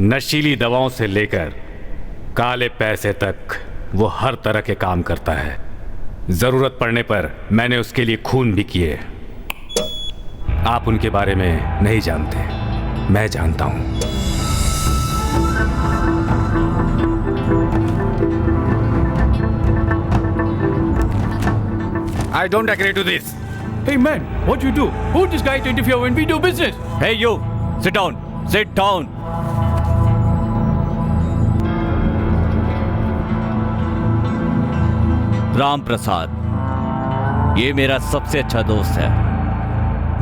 नशीली दवाओं से लेकर काले पैसे तक वो हर तरह के काम करता है। जरूरत पड़ने पर मैंने उसके लिए खून भी किए। आप उनके बारे में नहीं जानते, मैं जानता हूं। I don't agree to this. Hey man, what you do? Who this guy to interfere when we do business? Hey you, sit down. Sit down. Ram Prasad, ये मेरा सबसे अच्छा दोस्त है,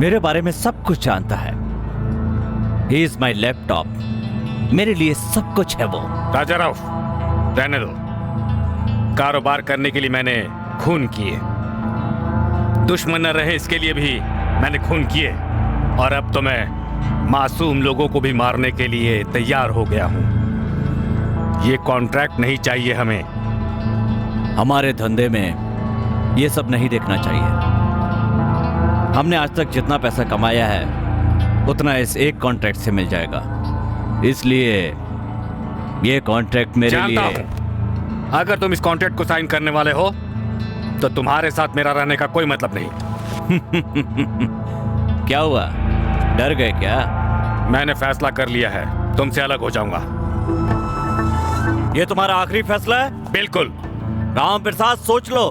मेरे बारे में सब कुछ जानता है। He is my laptop, मेरे लिए सब कुछ है वो। राजा राव, रहने दो। कारोबार करने के लिए मैंने खून किए, दुश्मन न रहे इसके लिए भी मैंने खून किए, और अब तो मैं मासूम लोगों को भी मारने के लिए तैयार हो गया हूं। ये कॉन्ट्रैक्ट नहीं चाहिए हमें। हमारे धंधे में ये सब नहीं देखना चाहिए। हमने आज तक जितना पैसा कमाया है उतना इस एक कॉन्ट्रैक्ट से मिल जाएगा, इसलिए ये कॉन्ट्रैक्ट मेरे लिए। अगर तुम इस कॉन्ट्रैक्ट को साइन करने वाले हो तो तुम्हारे साथ मेरा रहने का कोई मतलब नहीं। क्या हुआ, डर गए क्या? मैंने फैसला कर लिया है, तुमसे अलग हो जाऊंगा। ये तुम्हारा आखिरी फैसला है? बिल्कुल। राम प्रसाद, सोच लो।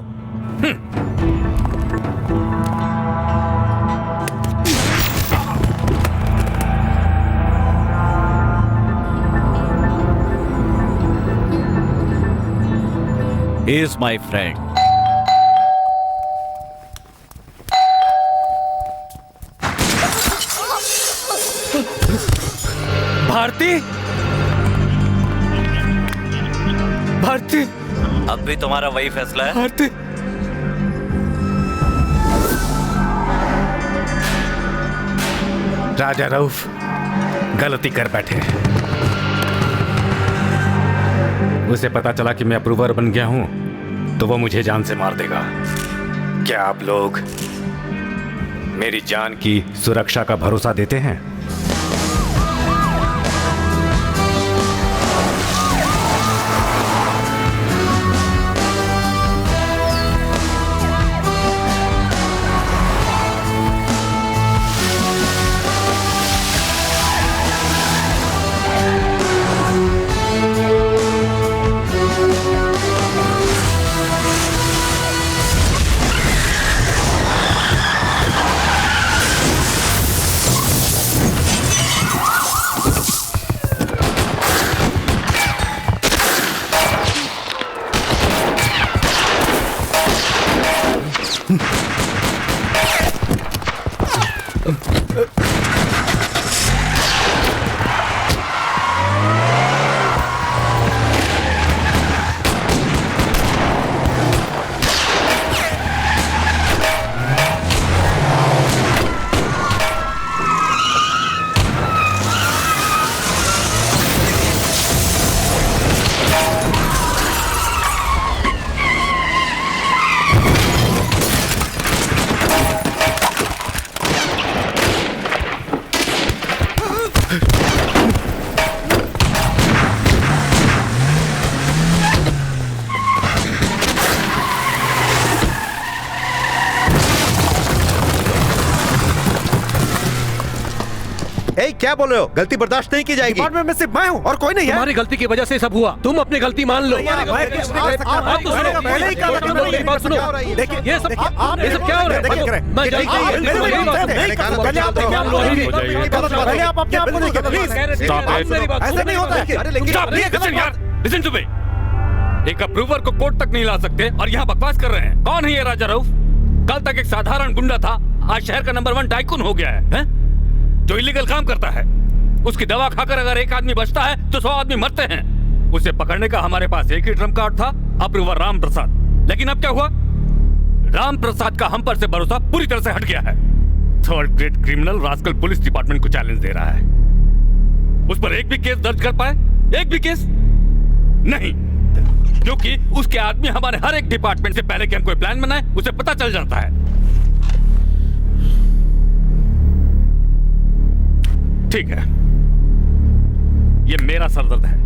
He is my friend. Bharti, Bharti, अब भी तुम्हारा वही फैसला है? भारती, राजा रऊफ गलती कर बैठे। उसे पता चला कि मैं अप्रूवर बन गया हूं तो वो मुझे जान से मार देगा। क्या आप लोग मेरी जान की सुरक्षा का भरोसा देते हैं? ए, क्या बोल रहे हो? गलती बर्दाश्त नहीं की जाएगी। डिपार्टमेंट में सिर्फ मैं हूँ और कोई नहीं है। तुम्हारी गलती की वजह से सब हुआ, तुम अपनी गलती मान लो। मैं कुछ नहीं कर सकता। आप तो सुनो, पहले ही कहा था कि मेरी बात सुनो। देखिए, ये सब क्या हो रहा है? देखिए, मैं जानता हूँ, पहले आप अपने आप को देखिए, प्लीज। ऐसे नहीं होता है। Listen to me. एक अप्रूवर को कोर्ट तक नहीं ला सकते और यहाँ बकवास कर रहे हैं। कौन है ये राजा रऊफ? कल तक एक साधारण गुंडा था, आज शहर का नंबर 1 टाइकून हो गया है, जो इलीगल काम करता है। उसकी दवा खाकर अगर एक आदमी बचता है तो 100 आदमी मरते हैं। उसे पकड़ने का हमारे पास एक ही ट्रम्प कार्ड था, अप्रूवर राम प्रसाद। लेकिन अब क्या हुआ? राम प्रसाद का हम पर से भरोसा पूरी तरह से हट गया है। Third grade criminal rascal police department को चैलेंज दे रहा है। उस पर एक भी केस दर्ज कर पाए? एक भी केस नहीं, क्योंकि उसके आदमी हमारे हर एक डिपार्टमेंट से पहले कि हम कोई प्लान बनाए उसे पता चल जाता है। ठीक है, ये मेरा सरदर्द है,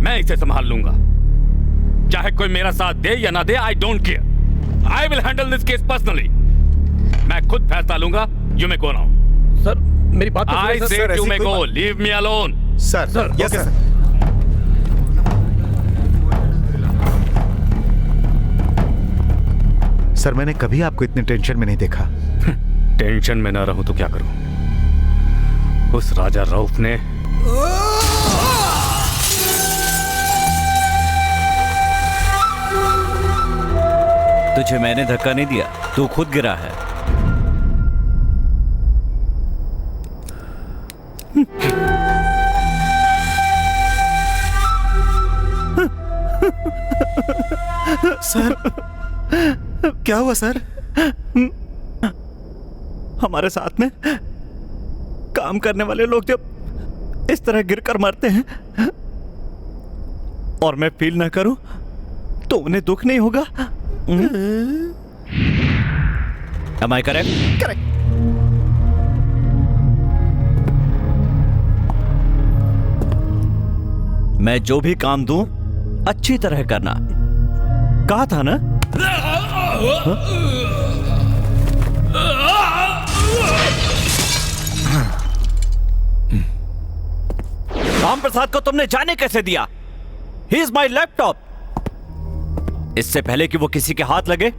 मैं इसे संभाल लूंगा। चाहे कोई मेरा साथ दे या ना दे, I don't care. I will handle this case personally. मैं खुद फैसला लूंगा। You may go now. Sir मेरी बात तो आई सुनिए, sir. Said you may go, leave me alone. Sir, yes sir. Sir, मैंने कभी आपको इतने टेंशन में नहीं देखा। टेंशन में ना रहूं तो क्या करूं? उस राजा रऊफ ने तुझे मैंने धक्का नहीं दिया, तू खुद गिरा है। सर, क्या हुआ सर? हमारे साथ में काम करने वाले लोग जब इस तरह गिरकर मरते हैं और मैं फील ना करूं तो उन्हें दुख नहीं होगा। Am I correct? करेक्ट। मैं जो भी काम दूं अच्छी तरह करना, कहा था ना? राम प्रसाद को तुमने जाने कैसे दिया? He is my laptop. इससे पहले कि वो किसी के हाथ लगे,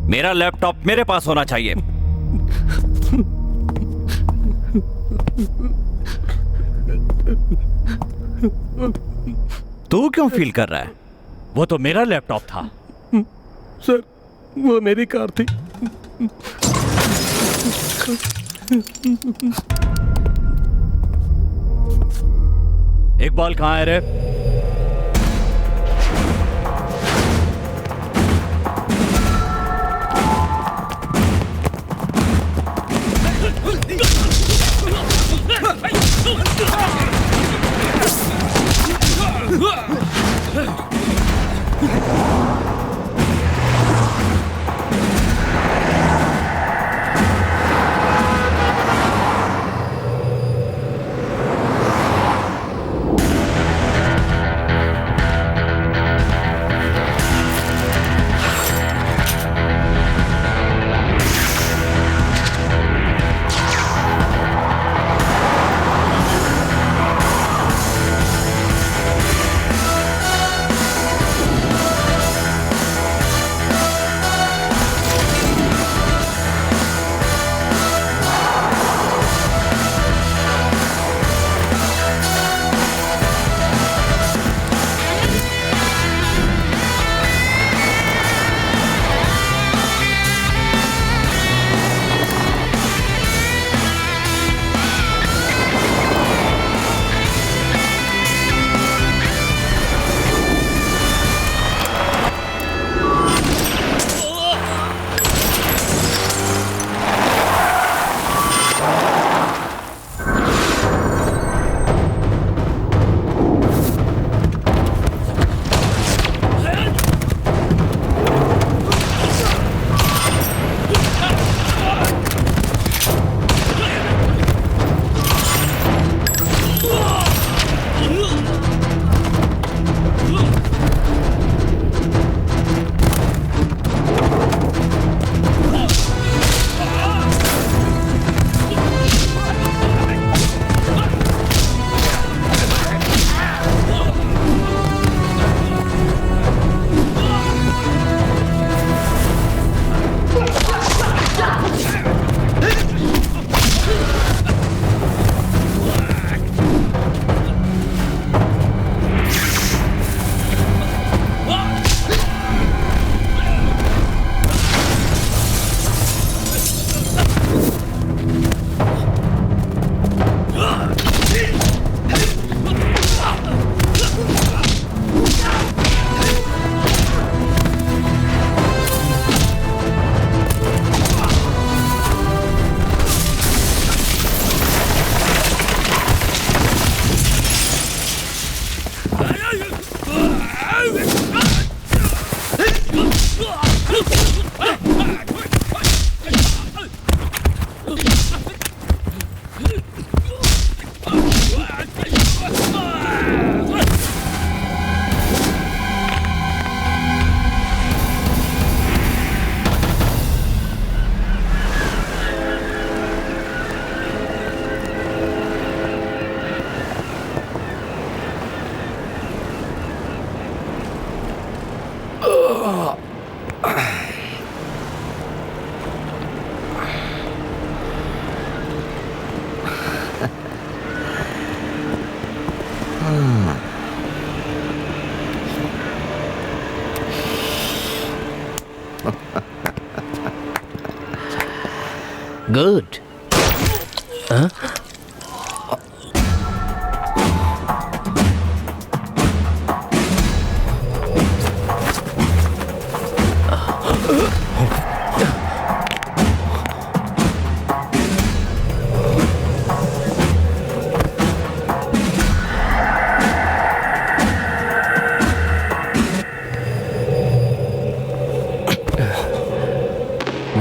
मेरा लैपटॉप मेरे पास होना चाहिए। तू क्यों फील कर रहा है? वो तो मेरा लैपटॉप था। सर वो मेरी कार थी। इकबाल कहाँ है रे? Good. Huh?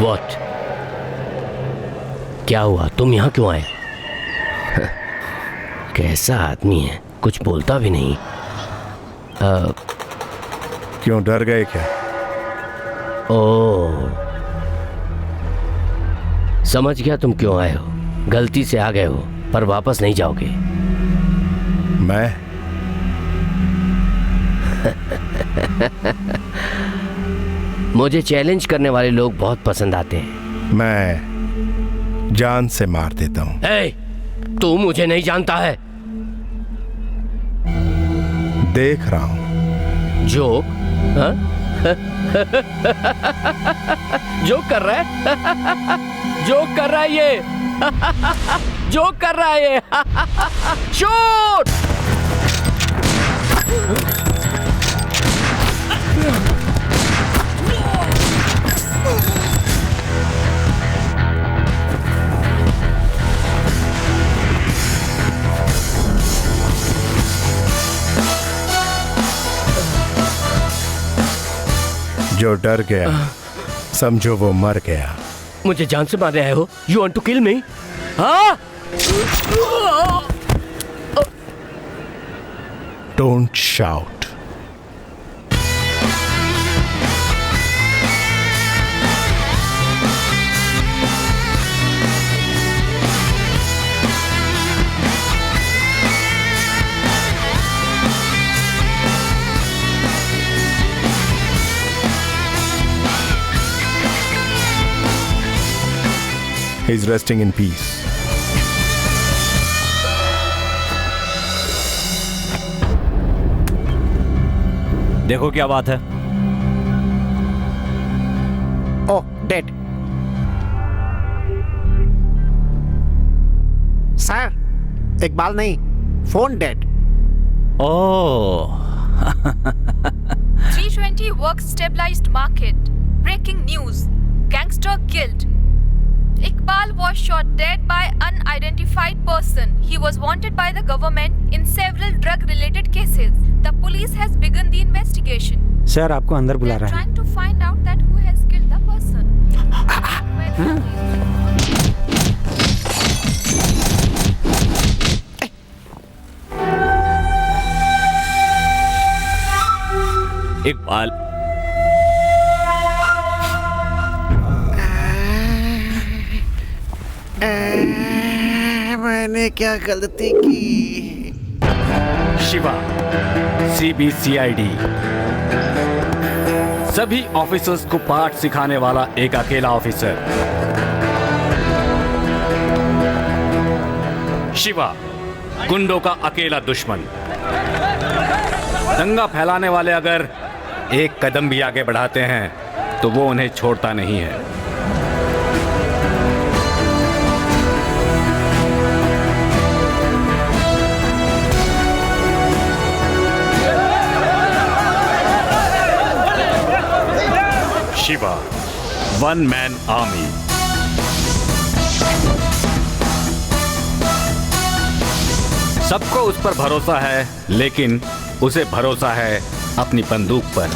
What? क्या हुआ? तुम यहाँ क्यों आए? कैसा आदमी है, कुछ बोलता भी नहीं। क्यों डर गए क्या? ओह, समझ गया तुम क्यों आए हो। गलती से आ गए हो पर वापस नहीं जाओगे। मैं मुझे चैलेंज करने वाले लोग बहुत पसंद आते हैं। मैं जान से मार देता हूं। ए, तू मुझे नहीं जानता है। देख रहा हूं। जोक? हाँ? जोक कर रहा है? जोक कर रहा है ये। जोक कर रहा है ये। शूट! जो डर गया समझो वो मर गया। मुझे जान से मार रहे हो? यू वांट टू किल मी? हाँ? Don't shout. He's resting in peace. देखो क्या बात है। ओह, डेड। सर, इकबाल नहीं, phone dead. Oh 320 works stabilized market. Breaking news. Gangster killed. Iqbal was shot dead by unidentified person. He was wanted by the government in several drug-related cases. The police has begun the investigation. Sir, आपको अंदर बुला They are रहा है। trying to find out that who has killed the person. Iqbal, मैंने क्या गलती की? Shiva, CBCID, सभी ऑफिसर्स को पाठ सिखाने वाला एक अकेला ऑफिसर। शिवा, गुंडों का अकेला दुश्मन। दंगा फैलाने वाले अगर एक कदम भी आगे बढ़ाते हैं तो वो उन्हें छोड़ता नहीं है। Shiva, one man army. सबको उस पर भरोसा है, लेकिन उसे भरोसा है अपनी बंदूक पर।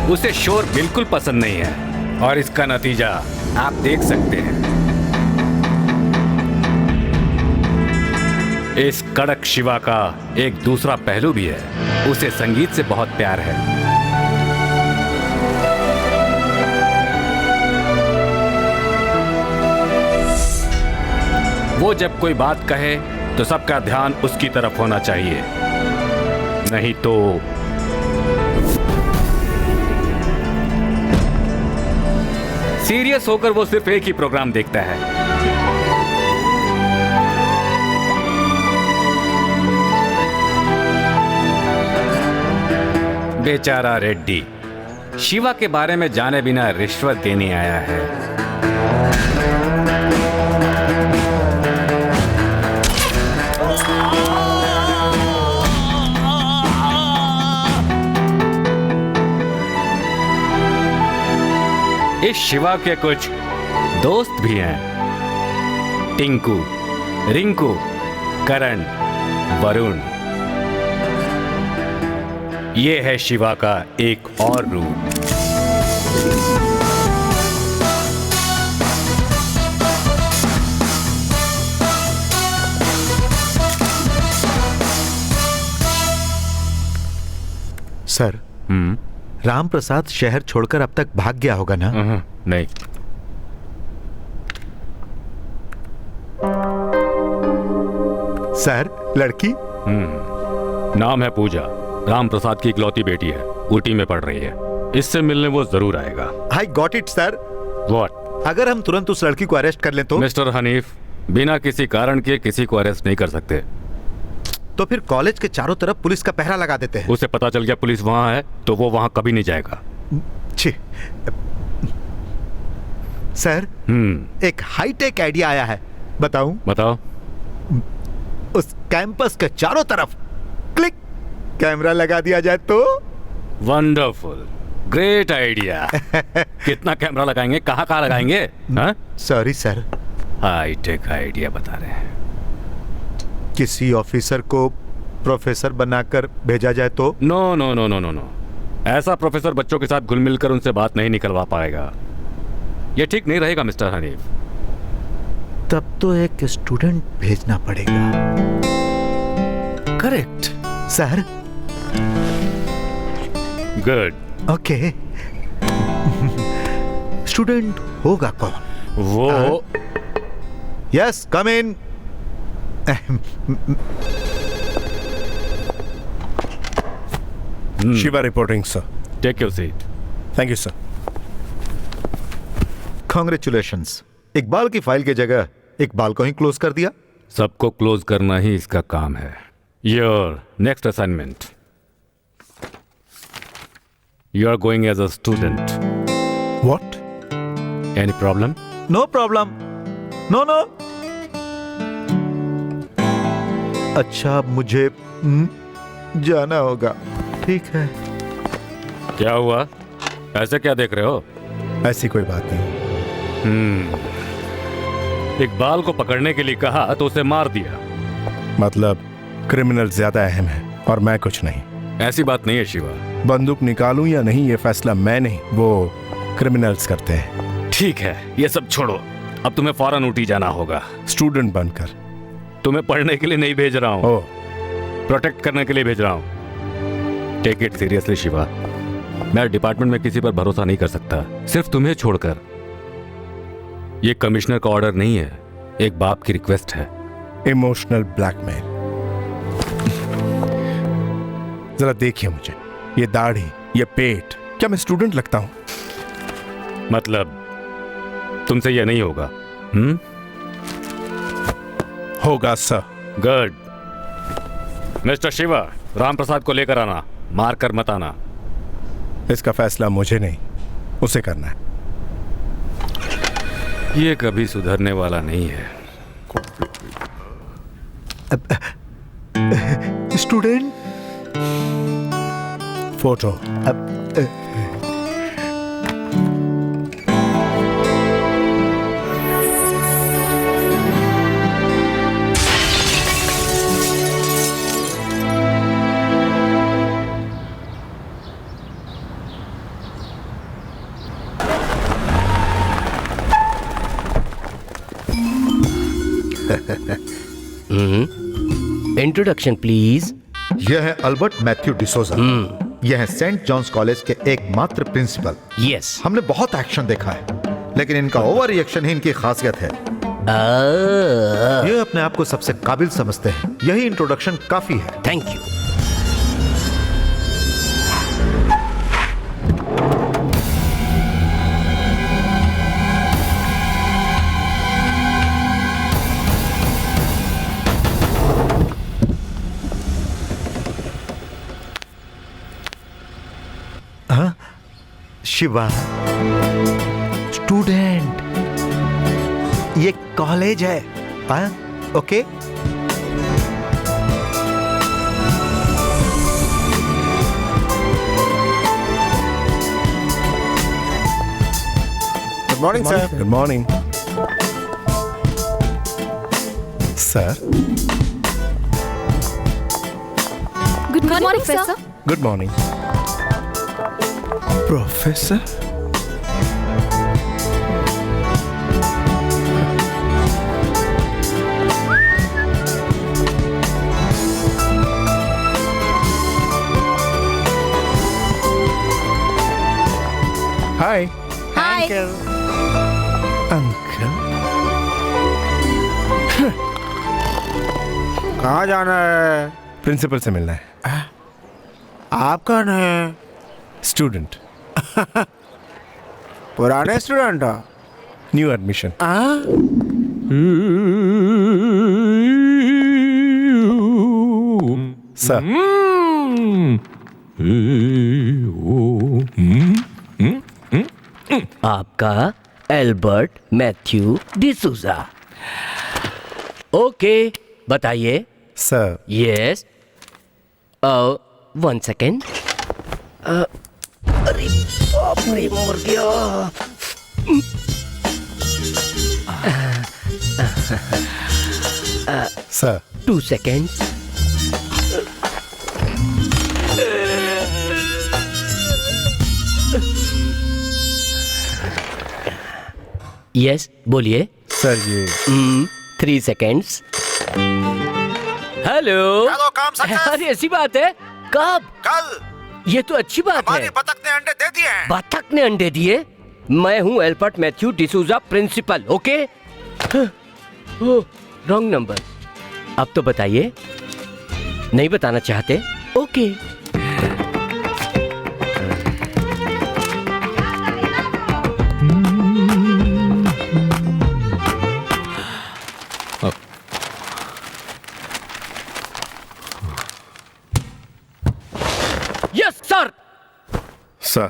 उसे शोर बिल्कुल पसंद नहीं है और इसका नतीजा आप देख सकते हैं। इस कड़क शिवा का एक दूसरा पहलू भी है, उसे संगीत से बहुत प्यार है। वो जब कोई बात कहे तो सबका ध्यान उसकी तरफ होना चाहिए, नहीं तो सीरियस होकर वो सिर्फ एक ही प्रोग्राम देखता है। बेचारा रेड्डी शिवा के बारे में जाने बिना रिश्वत देने आया है। इस शिवा के कुछ दोस्त भी हैं, टिंकू, रिंकू, करण, वरुण। ये है शिवा का एक और रूप। सर, राम प्रसाद शहर छोड़कर अब तक भाग गया होगा ना? नहीं। सर, लड़की? नाम है पूजा, राम प्रसाद की इकलौती बेटी है, ऊटी में पढ़ रही है। इससे मिलने वो जरूर आएगा। I got it sir. What? अगर हम तुरंत उस लड़की को अरेस्ट कर लें तो? मिस्टर हनीफ, बिना किसी कारण के किसी को अरेस्ट नहीं कर सकते। तो फिर कॉलेज के चारों तरफ पुलिस का पहरा लगा देते हैं। उसे पता चल गया पुलिस वहां है तो वो वहां कभी नहीं जाएगा। छी। सर, एक हाईटेक आइडिया आया है, बताऊं? बताओ। उस कैंपस के चारों तरफ क्लिक कैमरा लगा दिया जाए तो? Wonderful, great idea. कितना कैमरा लगाएंगे, कहाँ कहाँ लगाएंगे? सॉरी सर, हाईटेक आइडिया बता रहे हैं। किसी ऑफिसर को प्रोफेसर बनाकर भेजा जाए तो? No no no no no no, ऐसा प्रोफेसर बच्चों के साथ घुल मिलकर उनसे बात नहीं निकलवा पाएगा। ये ठीक नहीं रहेगा मिस्टर हनीफ। तब तो एक स्टूडेंट भेजना पड़ेगा। Correct sir. Good. Okay. Student होगा कौन? वो yes, come in. Shiva reporting sir. Take your seat. Thank you sir. Congratulations, Iqbal की फाइल की जगह इकबाल को ही क्लोज कर दिया। सबको क्लोज करना ही इसका काम है। Your next assignment, you are going as a student. What? Any problem? No problem, no no. अच्छा, मुझे जाना होगा। ठीक है। क्या हुआ, ऐसे क्या देख रहे हो? ऐसी कोई बात नहीं। इकबाल को पकड़ने के लिए कहा तो उसे मार दिया। मतलब क्रिमिनल ज्यादा अहम है और मैं कुछ नहीं। ऐसी बात नहीं है शिवा। बंदूक निकालूं या नहीं, ये फैसला मैं नहीं, वो क्रिमिनल्स करते हैं। ठीक है, ये सब छोड़ो, अब तुम्हें फौरन ऊटी जाना होगा। स्टूडेंट बनकर? तुम्हें पढ़ने के लिए नहीं भेज रहा हूँ, ओह, प्रोटेक्ट करने के लिए भेज रहा हूँ। Take it seriously Shiva. मैं डिपार्टमेंट में किसी पर भरोसा नहीं कर सकता, सिर्फ तुम्हें छोड़कर। ये कमिश्नर का ऑर्डर नहीं है, एक बाप की रिक्वेस्ट है। Emotional blackmail. जरा देखिए मुझे, ये दाढ़ी, ये पेट, क्या मैं स्टूडेंट लगता हूं? मतलब तुमसे यह नहीं होगा? होगा sir. Good. Mister Shiva, Ram Prasad को लेकर आना, मार कर मत आना। इसका फैसला मुझे नहीं, उसे करना है। ये कभी सुधरने वाला नहीं है। Student photo. Introduction please. यह है अल्बर्ट मैथ्यू डिसोजा। यह है सेंट जॉन्स कॉलेज के एकमात्र प्रिंसिपल। यस। हमने बहुत एक्शन देखा है, लेकिन इनका ओवर रिएक्शन ही इनकी खासियत है। ये अपने आप को सबसे काबिल समझते हैं। यही इंट्रोडक्शन काफी है। Thank you. शिवा, स्टूडेंट, ये कॉलेज है। हाँ, okay. Good morning sir. Good morning sir. Good morning, Professor. Good morning professor. Hi uncle. कहाँ जाना है? प्रिंसिपल से मिलना है। आप कौन है? स्टूडेंट, पुराने स्टूडेंट हो? New admission. सर, आपका एल्बर्ट मैथ्यू डिसूजा। ओके, बताइए। Sir, yes. 1 सेकेंड। अरे बाप रे, मर गया। Sir, 2 second. यस, बोलिए। सर ये 3 सेकेंड्स। हेलो। चलो, काम सक्सेस। अरे ऐसी बात है? कब? कल। ये तो अच्छी बात है। बतख ने अंडे दे दिए हैं। बतख ने अंडे दिए? मैं हूँ Albert Matthew D'Souza, principal. Okay. Wrong number. अब तो बताइए। नहीं बताना चाहते? ओके। Yes sir. सर,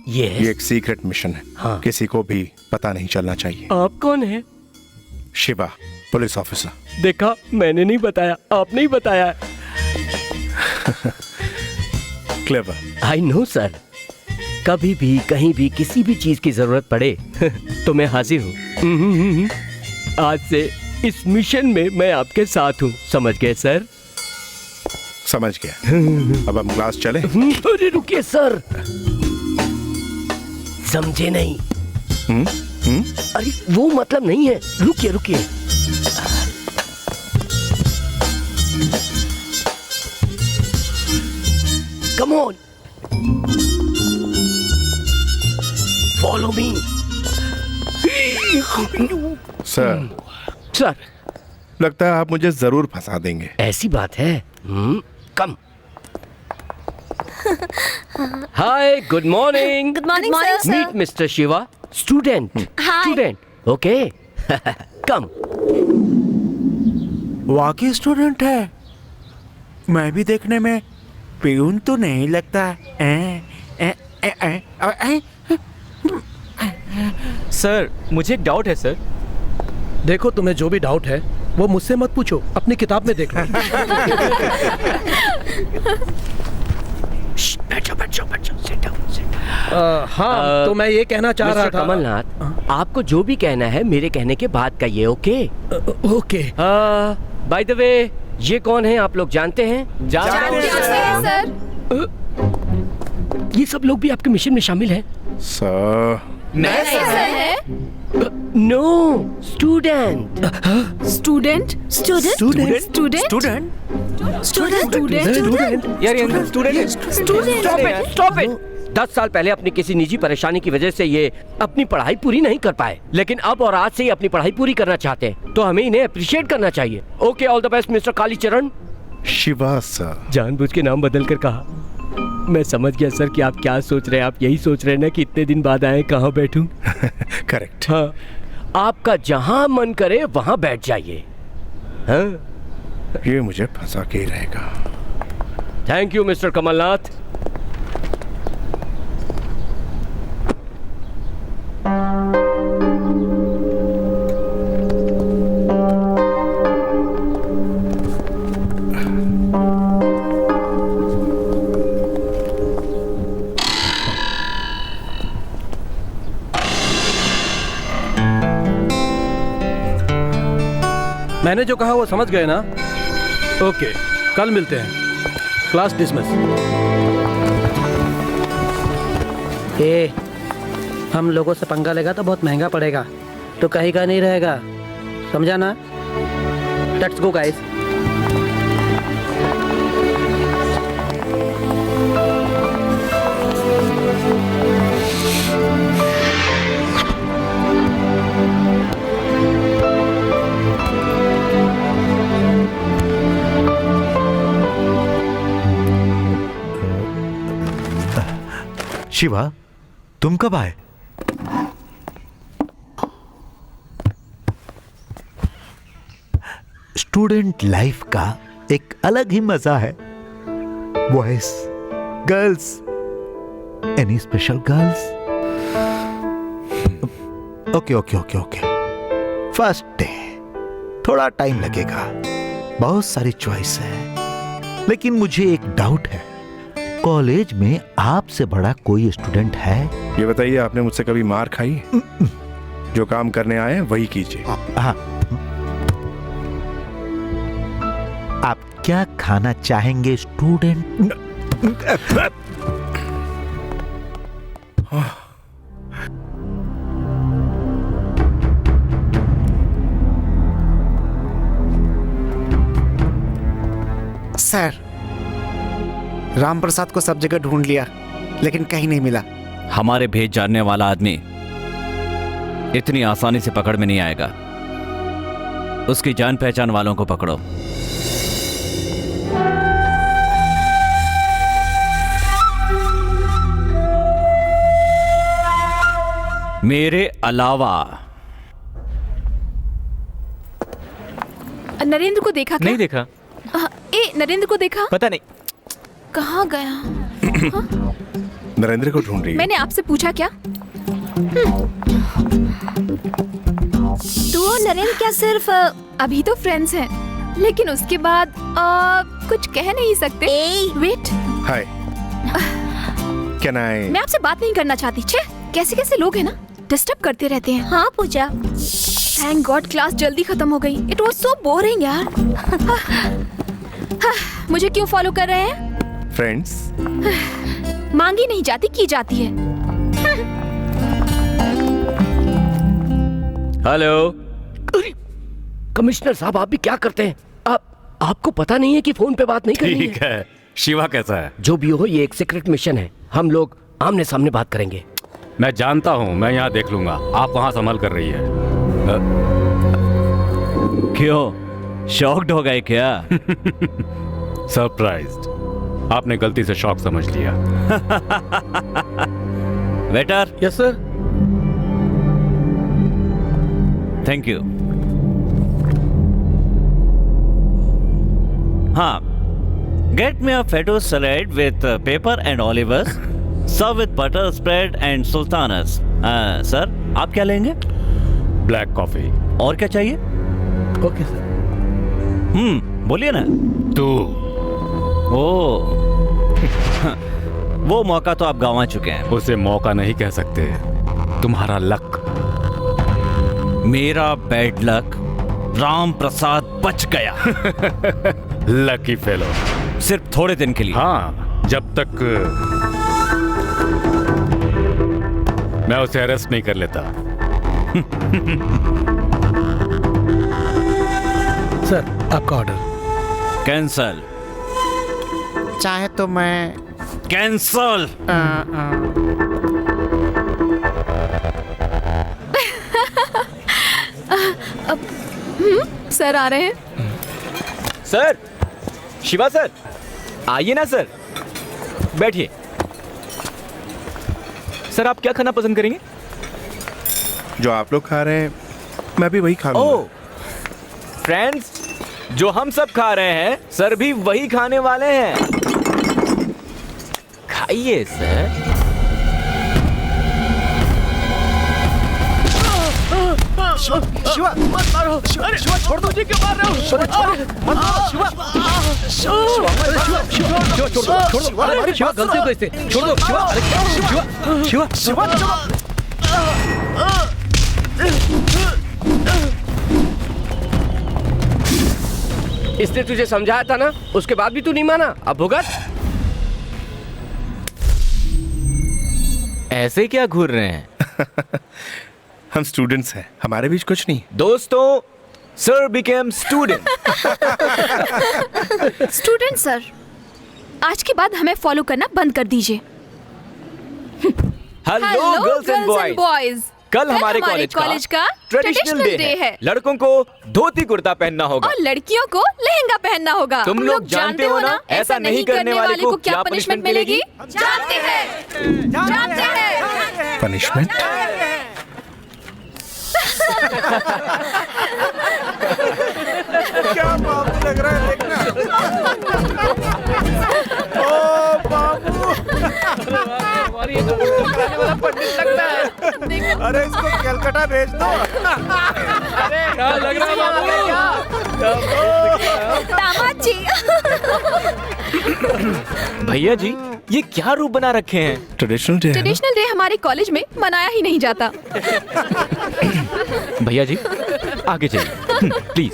ये यस। एक सीक्रेट मिशन है। हाँ। किसी को भी पता नहीं चलना चाहिए। आप कौन है? Shiva, police officer. देखा, मैंने नहीं बताया, आपने ही बताया। क्लेवर। I know sir. कभी भी कहीं भी किसी भी चीज की जरूरत पड़े तो मैं हाजिर हूँ। आज से इस मिशन में मैं आपके साथ हूँ, समझ गए सर? समझ गया। अब हम क्लास चले? अरे रुकिए सर, समझे नहीं? अरे वो मतलब नहीं है, रुकिए रुकिए। Come on, follow me. Sir, sir, लगता है आप मुझे जरूर फंसा देंगे। ऐसी बात है। Come. Hi, good morning. Good morning, sir. Meet mister Shiva, student. Hi. Student, okay. Come. वाकई स्टूडेंट है। मैं भी देखने में पियून तो नहीं लगता। सर, मुझे एक डाउट है सर। देखो, तुम्हें जो भी डाउट है वो मुझसे मत पूछो, अपनी किताब में देख लो। बैठो बैठो बैठो, सिट डाउन। हाँ, तो मैं ये कहना चाह रहा था। कमलनाथ, आपको जो भी कहना है मेरे कहने के बाद कहिए, okay? Okay. By the way, ये कौन है आप लोग जानते हैं? जानते हैं सर। ये सब लोग भी आपके मिशन में शामिल हैं? सर, नहीं सर है। No, student. Student student Student? Student student student यार ये स्टूडेंट स्टॉप इट। 10 साल पहले अपनी किसी निजी परेशानी की वजह से ये अपनी पढ़ाई पूरी नहीं कर पाए, लेकिन अब और आज से ही अपनी पढ़ाई पूरी करना चाहते हैं, तो हमें इन्हें अप्रिशिएट करना चाहिए। Okay, all the best mister Kalicharan. Shiva sir. जानबूझ के नाम बदल कर कहा। मैं समझ गया सर कि आप क्या सोच रहे हैं। आप यही सोच रहे हैं ना कि इतने दिन बाद आए, कहाँ बैठूं? करेक्ट। हाँ, आपका जहां मन करे वहां बैठ जाइए। हाँ, ये मुझे फंसा के ही रहेगा। Thank you mister Kamalnath. मैंने जो कहा वो समझ गए ना? ओके, कल मिलते हैं। Class dismiss. हम लोगों से पंगा लेगा तो बहुत महंगा पड़ेगा, तो कहीं का नहीं रहेगा, समझा ना? Let's go guys. शिवा, तुम कब आए? स्टूडेंट लाइफ का एक अलग ही मजा है। Boys, girls, any special girls? Okay okay okay okay. First day, थोड़ा टाइम लगेगा, बहुत सारी चॉइस है, लेकिन मुझे एक डाउट है। कॉलेज में आपसे बड़ा कोई स्टूडेंट है? ये बताइए, आपने मुझसे कभी मार खाई? जो काम करने आए हैं वही कीजिए। हाँ। आप क्या खाना चाहेंगे स्टूडेंट? सर, राम प्रसाद को सब जगह ढूंढ लिया, लेकिन कहीं नहीं मिला। हमारे भेज जानने वाला आदमी इतनी आसानी से पकड़ में नहीं आएगा। उसकी जान पहचान वालों को पकड़ो। मेरे अलावा। नरेंद्र को देखा क्या? नहीं देखा। नरेंद्र को देखा? पता नहीं कहाँ गया? नरेंद्र को ढूंढ रही है। मैंने आपसे पूछा क्या? तू और नरेंद्र क्या सिर्फ अभी तो फ्रेंड्स हैं, लेकिन उसके बाद कुछ कह नहीं सकते? Wait, hi, can I? मैं आपसे बात नहीं करना चाहती। छे, कैसे कैसे लोग हैं ना, डिस्टर्ब करते रहते हैं। हाँ पूजा, थैंक गॉड क्लास जल्दी खत्म हो गई। इट वाज सो बोरिंग यार। मुझे क्यों फॉलो कर रहे हैं? फ्रेंड्स। मांगी नहीं जाती, की जाती है। हेलो कमिश्नर साहब, आप भी क्या करते हैं? आपको पता नहीं है कि फोन पे बात नहीं करनी है? ठीक है। शिवा कैसा है? जो भी हो, ये एक सीक्रेट मिशन है। हम लोग आमने सामने बात करेंगे। मैं जानता हूँ, मैं यहाँ देख लूंगा। आप वहाँ संभाल कर रही है। क्यों, शॉक्ड हो गए क्या? सरप्राइज्ड। आपने गलती से शॉक समझ लिया। Waiter. Yes sir. Thank you. हाँ, get me a feta salad with pepper and olives, serve with butter spread and sultanas. Sir, आप क्या लेंगे? Black coffee. और क्या चाहिए? Okay sir. बोलिए ना। तू। ओ वो मौका तो आप गंवा चुके हैं। उसे मौका नहीं कह सकते, तुम्हारा लक। मेरा बैड लक। राम प्रसाद बच गया। Lucky fellow. सिर्फ थोड़े दिन के लिए। हाँ, जब तक मैं उसे अरेस्ट नहीं कर लेता। सर आपका ऑर्डर। कैंसल। चाहे तो मैं कैंसल। सर आ रहे हैं। सर, शिवा सर, आइए ना सर, बैठिए। सर आप क्या खाना पसंद करेंगे? जो आप लोग खा रहे हैं मैं भी वही खा ओह लूंगा। फ्रेंड्स, जो हम सब खा रहे हैं सर भी वही खाने वाले हैं। खाइए सर। शिवा मत मारो। अरे शिवा छोड़ दो, मुझे क्यों मार रहे हो? मत मारो शिवा। शिवा छोड़ दो। अरे शिवा गलती हो गई इससे, छोड़ दो शिवा। अरे शिवा शिवा इसने तुझे समझाया था ना, उसके बाद भी तू नहीं माना। अब भुगत। ऐसे क्या घूर रहे हैं? हम स्टूडेंट्स हैं, हमारे बीच कुछ नहीं। दोस्तों, sir became student. Student sir, आज के बाद हमें फॉलो करना बंद कर दीजिए। हेलो गर्ल्स एंड बॉयज, कल हमारे कॉलेज का ट्रेडिशनल डे है। लड़कों को धोती कुर्ता पहनना होगा और लड़कियों को लहंगा पहनना होगा। तुम लोग जानते हो ना, ऐसा नहीं करने वाले को क्या पनिशमेंट मिलेगी? जानते हैं। पनिशमेंट? क्या बाबू लग रहा है देखना। ओ बाबू, पंडित लगता है। अरे इसको कलकत्ता भेज दो। लग रहा है दामाद जी। भैया जी, ये क्या रूप बना रखे हैं? Traditional day. ट्रेडिशनल डे हमारे कॉलेज में मनाया ही नहीं जाता। भैया जी आगे चलिए प्लीज।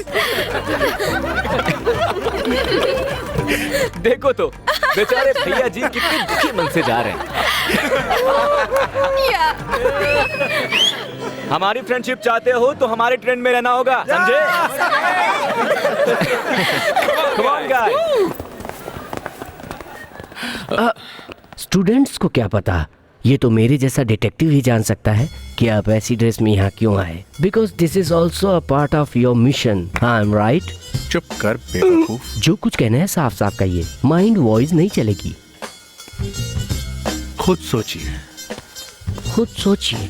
देखो तो बेचारे भैया जी कितने दुखी मन से जा रहे हैं। हमारी फ्रेंडशिप चाहते हो तो हमारे ट्रेंड में रहना होगा, समझे? Come on, guys. स्टूडेंट्स को क्या पता, ये तो मेरे जैसा डिटेक्टिव ही जान सकता है कि आप ऐसी ड्रेस में यहाँ क्यों आए। Because this is also a part of your mission. I am right? चुप कर बेवकूफ। जो कुछ कहना है साफ साफ कहिए, माइंड वॉइस नहीं चलेगी। खुद सोचिए। खुद सोचिए।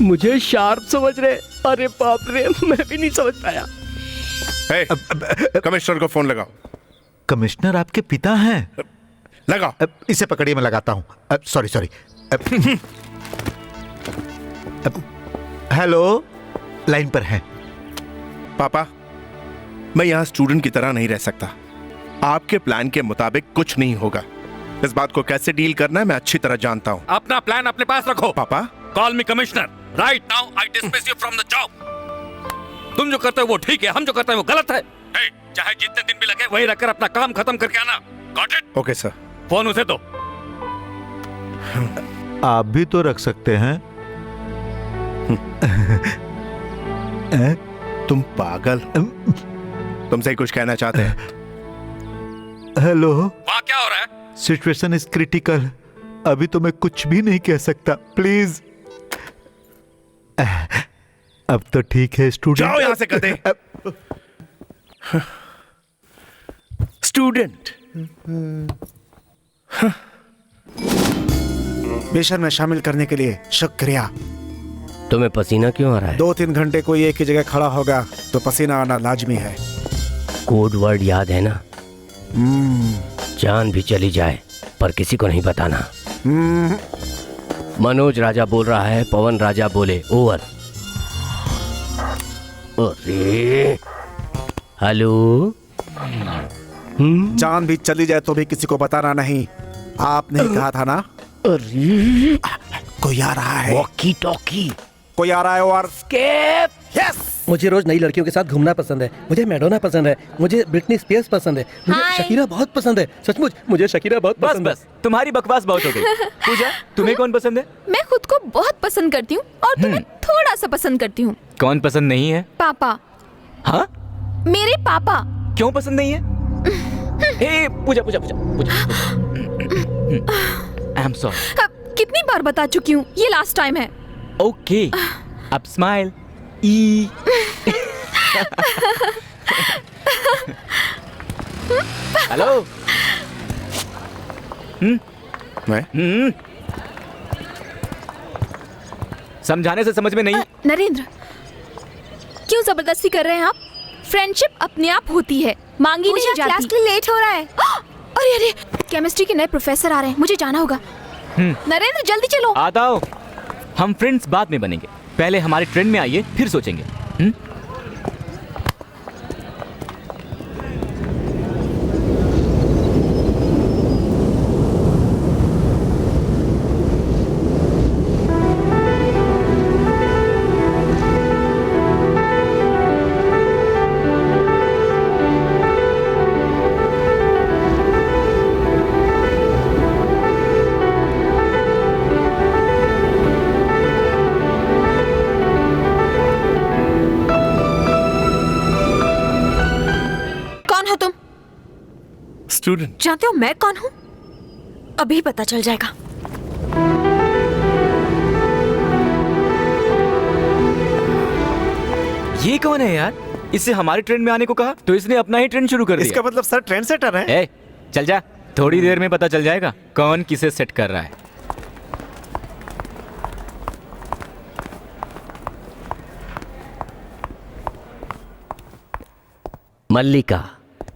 मुझे शार्प समझ रहे? अरे बाप रे, मैं भी नहीं समझ पाया। कमिश्नर को फोन लगाओ। कमिश्नर आपके पिता हैं? लगाओ। इसे पकड़िए, मैं लगाता हूं। सॉरी। हेलो, लाइन पर हैं। पापा, मैं यहाँ स्टूडेंट की तरह नहीं रह सकता। आपके प्लान के मुताबिक कुछ नहीं होगा। इस बात को कैसे डील करना है मैं अच्छी तरह जानता हूँ। अपना प्लान अपने पास रखो। पापा, call me commissioner. Right now I dismiss you from the job. तुम जो करते हो वो ठीक है, हम जो करते हैं वो गलत है। Hey, चाहे जितने दिन भी लगे वहीं रखकर अपना काम खत्म करके आना। Got it? Okay sir. Phone उसे दो। आप भी तो रख सकते हैं। तुम पागल। तुमसे ही कुछ कहना चाहते हैं। हेलो, वहाँ क्या हो रहा है? Situation is critical. अभी तो मैं कुछ भी नहीं कह सकता, प्लीज। अब तो ठीक है स्टूडेंट। जाओ यहाँ से गधे। स्टूडेंट। मिशन में शामिल करने के लिए शुक्रिया। तुम्हें पसीना क्यों आ रहा है? 2-3 घंटे कोई एक ही जगह खड़ा होगा तो पसीना आना लाजमी है। कोड वर्ड याद है ना? जान भी चली जाए पर किसी को नहीं बताना। मनोज राजा बोल रहा है, पवन राजा बोले ओवर। अरे हेलो। जान भी चली जाए तो भी किसी को बताना नहीं। आपने ही कहा था ना? अरे कोई आ रहा है। Walkie talkie. कोई आ रहा है और स्केप। यस। मुझे रोज नई लड़कियों के साथ घूमना पसंद है। मुझे मैडोना पसंद है, मुझे ब्रिटनी स्पीयर्स पसंद है, मुझे हाय। शकीरा बहुत पसंद है। सचमुच मुझे शकीरा बहुत बस पसंद है। बस तुम्हारी बकवास बहुत हो गई। पूजा, तुम्हें कौन पसंद है? मैं खुद को बहुत पसंद करती हूँ और तुम्हें थोड़ा सा पसंद करती हूँ। कौन पसंद नहीं है? पापा, हाँ, मेरे पापा। क्यों पसंद नहीं है? ए, Puja Puja Puja Puja. I am sorry. अब कितनी बार बता चुकी हूँ, ये लास्ट टाइम है। ओके, अब स्माइल। ई। हेलो। मैं समझाने से समझ में नहीं। नरेंद्र, क्यों जबरदस्ती कर रहे हैं आप? फ्रेंडशिप अपने आप होती है, मांगी नहीं जाती। क्लास के लिए लेट हो रहा है। अरे अरे, केमिस्ट्री के नए प्रोफेसर आ रहे हैं, मुझे जाना होगा। नरेंद्र जल्दी चलो। आता हो। हम फ्रेंड्स बाद में बनेंगे, पहले हमारे ट्रेंड में आइए, फिर सोचेंगे। कौन हो तुम? स्टूडेंट। जानते हो मैं कौन हूँ? अभी पता चल जाएगा। ये कौन है यार? इससे हमारे ट्रेंड में आने को कहा तो इसने अपना ही ट्रेंड शुरू कर दिया। इसका मतलब सर ट्रेंड सेटर है। ए, चल जा, थोड़ी देर में पता चल जाएगा कौन किसे सेट कर रहा है। मल्लिका,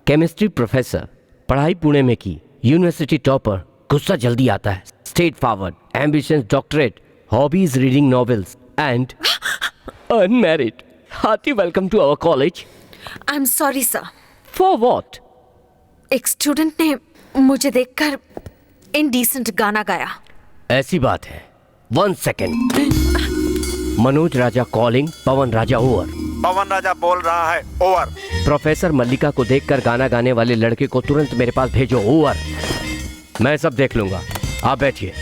केमिस्ट्री प्रोफेसर, पढ़ाई पुणे में की, यूनिवर्सिटी टॉपर, गुस्सा जल्दी आता है, straightforward, ambitious doctorate, hobbies reading novels and unmarried. Hearty welcome to our college. I am sorry sir. For what? एक स्टूडेंट ने मुझे देखकर इनडिसेंट गाना गाया। ऐसी बात है। 1 सेकेंड। मनोज राजा कॉलिंग, पवन राजा ओवर। पवन राजा बोल रहा है, ओवर। प्रोफेसर मल्लिका को देखकर गाना गाने वाले लड़के को तुरंत मेरे पास भेजो, ओवर। मैं सब देख लूंगा, आप बैठिए।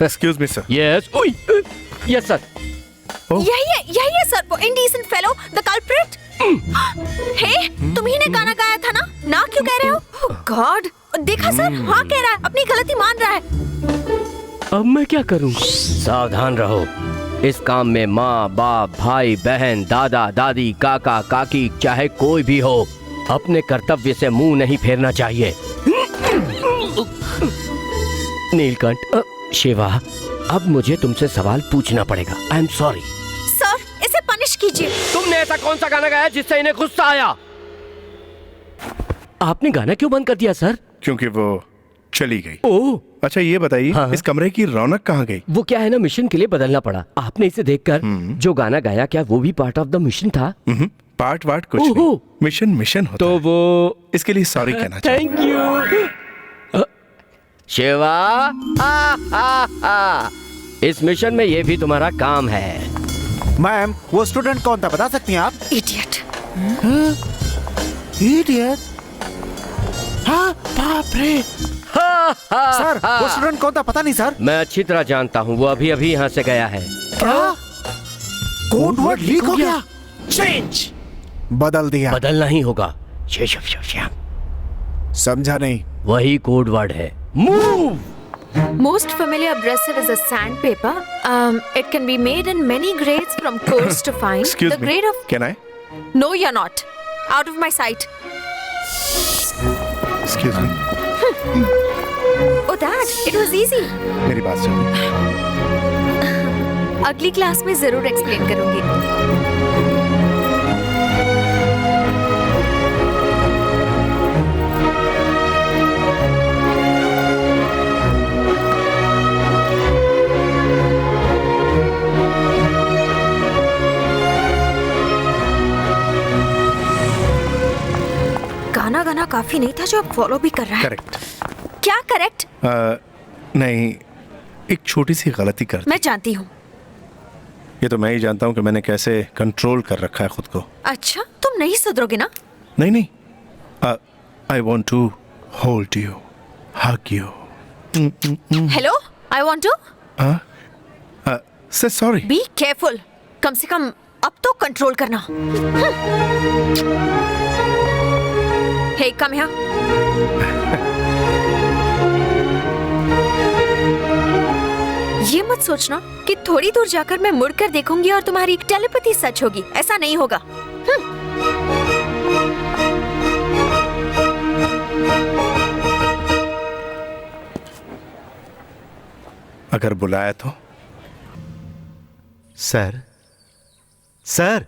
Excuse me sir. Yes, yes sir. यही है सर, वो इनडिसेंट फेलो, द कल्प्रिट। हे, तुम्ही ने गाना गाया था ना क्यों कह रहे हो? गॉड, देखा सर, हाँ कह रहा है, अपनी गलती मान रहा है। अब मैं क्या करूं? सावधान रहो, इस काम में माँ बाप भाई बहन दादा दादी काका काकी चाहे कोई भी हो, अपने कर्तव्य से मुंह नहीं फेरना चाहिए। नीलकंठ, शिवा, अब मुझे तुमसे सवाल पूछना पड़ेगा। आई एम सॉरी सर, इसे पनिश कीजिए। तुमने ऐसा कौन सा गाना गाया जिससे इन्हें गुस्सा आया? आपने गाना क्यों बंद कर दिया सर? क्योंकि वो चली गई। ओह, अच्छा ये बताइए, हाँ। इस कमरे की रौनक कहाँ गई? वो क्या है ना, मिशन के लिए बदलना पड़ा। आपने इसे देखकर जो गाना गाया, क्या वो भी पार्ट ऑफ द मिशन था? पार्ट वार्ट कुछ ओहो। नहीं, मिशन मिशन होता तो है। वो इसके लिए सॉरी कहना चाहिए। Thank you Shiva. इस मिशन में ये भी तुम्हारा काम है। मैम, वो स्टूडेंट कौन था, बता सकती हैं आप? इडियट। इडियट? हाँ, बाप रे। सर, वो स्टूडेंट कौन था, पता नहीं सर। मैं अच्छी तरह जानता हूँ, वो अभी अभी यहाँ से गया है। क्या? कोड वर्ड लीक हो गया? चेंज बदल दिया। बदलना ही होगा। समझा नहीं। वही कोड वर्ड है, move. Most familiar abrasive is a sandpaper. It can be made in many grades from coarse to fine. Excuse The me, grade of... can I? No, you're not. Out of my sight. Excuse me. Oh, Dad, it was easy. मेरी बात सुनिए। अगली class में जरूर explain करूंगी। गाना गाना काफी नहीं था जो अब फॉलो भी कर रहा है। करेक्ट। क्या करेक्ट? नहीं, एक छोटी सी गलती कर दी। मैं जानती हूँ। ये तो मैं ही जानता हूँ कि मैंने कैसे कंट्रोल कर रखा है खुद को। अच्छा, तुम नहीं सुधरोगे ना? नहीं नहीं, I want to hold you, hug you. Hello, I want to. Say sorry. Be careful, कम से कम अब तो कंट्रोल करना। Hey come here. ये मत सोचना कि थोड़ी दूर जाकर मैं मुड़कर देखूंगी और तुम्हारी टेलीपैथी सच होगी, ऐसा नहीं होगा। अगर बुलाया तो? सर, सर,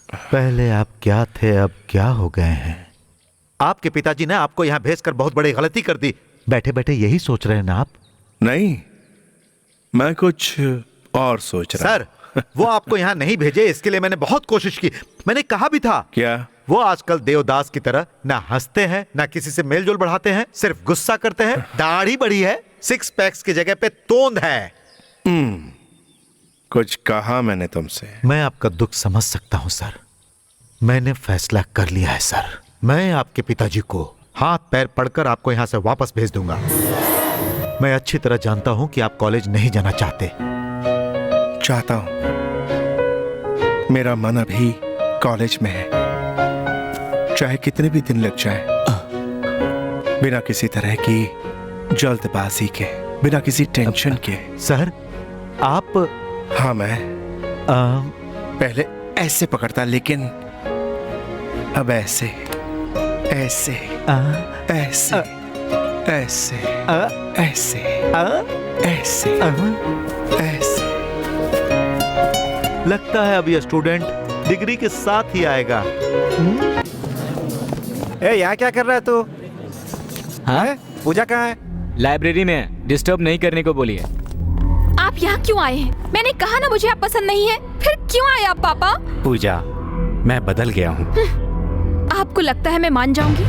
पहले आप क्या थे अब क्या हो गए हैं? आपके पिताजी ने आपको यहां भेजकर बहुत बड़ी गलती कर दी। बैठे बैठे यही सोच रहे हैं ना आप? नहीं, मैं कुछ और सोच रहा। सर, वो आपको यहां नहीं भेजे, इसके लिए मैंने बहुत कोशिश की। मैंने कहा भी था। क्या? वो आजकल देवदास की तरह ना हंसते हैं ना किसी से मेलजोल बढ़ाते हैं, सिर्फ गुस्सा करते हैं। दाढ़ी बढ़ी है, 6 पैक्स की जगह पे तोंद है। कुछ कहा मैंने तुमसे? मैं आपका दुख समझ सकता हूं सर। मैंने फैसला कर लिया है सर। मैं आपके पिताजी को हाथ पैर पड़कर आपको यहां से वापस भेज दूंगा। मैं अच्छी तरह जानता हूं कि आप कॉलेज नहीं जाना चाहते। चाहता हूं, मेरा मन अभी कॉलेज में है, चाहे कितने भी दिन लग जाए। बिना किसी तरह की जल्दबाजी के, बिना किसी टेंशन के। सर, आप? हाँ, मैं पहले ऐसे पकड़ता, लेकिन अब ऐसे ऐसे ऐसे ऐसे ऐसे ऐसे ऐसे। लगता है अब यह स्टूडेंट डिग्री के साथ ही आएगा। यहाँ क्या कर रहा है तू? हाँ? पूजा कहाँ है? लाइब्रेरी में, डिस्टर्ब नहीं करने को बोलिए। आप यहाँ क्यों आए हैं? मैंने कहा ना मुझे आप पसंद नहीं है। फिर क्यों आए आप पापा? पूजा, मैं बदल गया हूँ। आपको लगता है मैं मान जाऊंगी?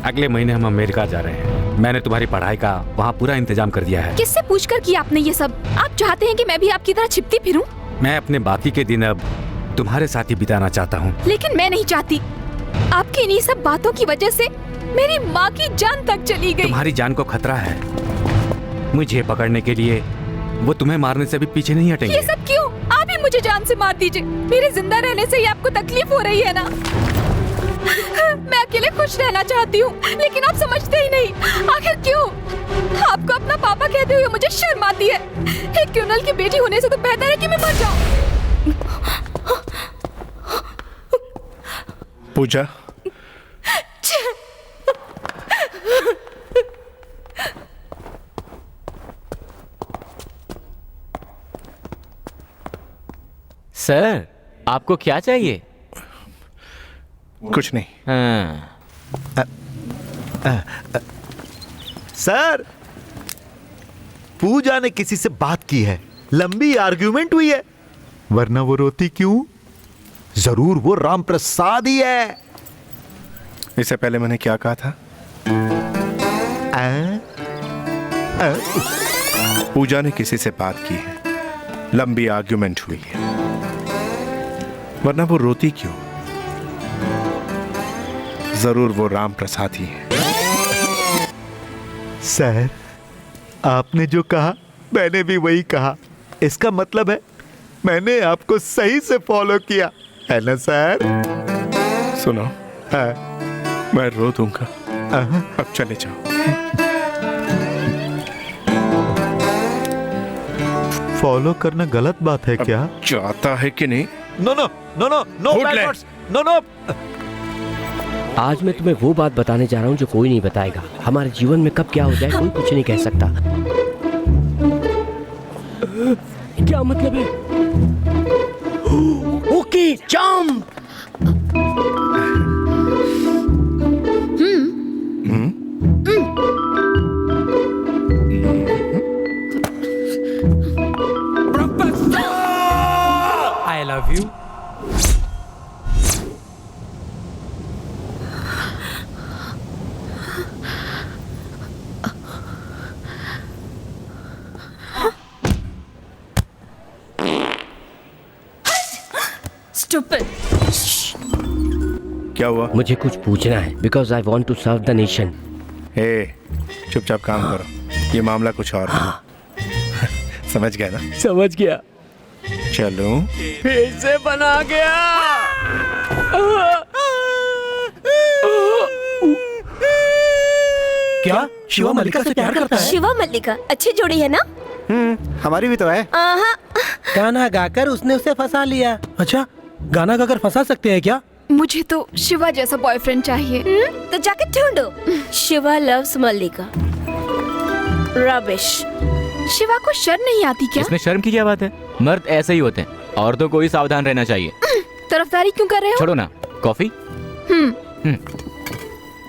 अगले महीने हम अमेरिका जा रहे हैं। मैंने तुम्हारी पढ़ाई का वहाँ पूरा इंतजाम कर दिया है। किससे पूछकर किया आपने ये सब? आप चाहते हैं कि मैं भी आपकी तरह छिपती फिरूं? मैं अपने बाकी के दिन अब तुम्हारे साथ ही बिताना चाहता हूँ। लेकिन मैं नहीं चाहती। आपकी इन्हीं सब बातों की वजह से मेरी माँ की जान तक चली गई। तुम्हारी जान को खतरा है। मुझे पकड़ने के लिए वो तुम्हें मारने से भी पीछे नहीं हटेंगे। ये सब क्यों? आप ही मुझे जान से मार दीजिए। मेरे जिंदा रहने से ही आपको तकलीफ हो रही है ना? मैं अकेले खुश रहना चाहती हूँ, लेकिन आप समझते ही नहीं। आखिर क्यों? आपको अपना पापा कहते हुए मुझे शर्म आती है। एक क्रिमिनल की बेटी होने से तो बेहतर है कि मैं मर जाऊँ। पूजा, सर, आपको क्या चाहिए? कुछ नहीं। हाँ। सर, पूजा ने किसी से बात की है, लंबी आर्ग्यूमेंट हुई है, वरना वो रोती क्यों? जरूर वो राम प्रसाद ही है। इससे पहले मैंने क्या कहा था? पूजा ने किसी से बात की है, लंबी आर्ग्यूमेंट हुई है, वरना वो रोती क्यों? जरूर वो राम प्रसाद ही है। सर, आपने जो कहा मैंने भी वही कहा। इसका मतलब है मैंने आपको सही से फॉलो किया है ना सर? सुनो, मैं रो दूंगा, अब चले जाओ। फॉलो करना गलत बात है क्या? चाहता है कि नहीं? No no no no no bad words, no no. आज मैं तुम्हें वो बात बताने जा रहा हूँ जो कोई नहीं बताएगा। हमारे जीवन में कब क्या हो जाए कोई कुछ नहीं कह सकता। क्या मतलब है? Okay, jump. I love you. stupid. क्या हुआ? मुझे कुछ पूछना है because I want to serve the nation. ए, चुपचाप काम करो, ये मामला कुछ और है। समझ गया ना? समझ गया। चलो। फिर से बना गया। क्या शिवा मल्लिका से प्यार करता है? शिवा मल्लिका अच्छी जोड़ी है ना? हमारी भी तो है। गाना गाकर उसने उसे फंसा लिया। अच्छा, गाना गाकर फंसा सकते हैं क्या? मुझे तो शिवा जैसा बॉयफ्रेंड चाहिए। तो जाके ढूंढो। शिवा लव्स मल्लिका। रबिश। शिवा को शर्म नहीं आती क्या? इसमें शर्म की क्या बात है? मर्द ऐसे ही होते हैं, औरतों को ही सावधान रहना चाहिए। तरफदारी क्यों कर रहे हो? छोड़ो ना, कॉफी।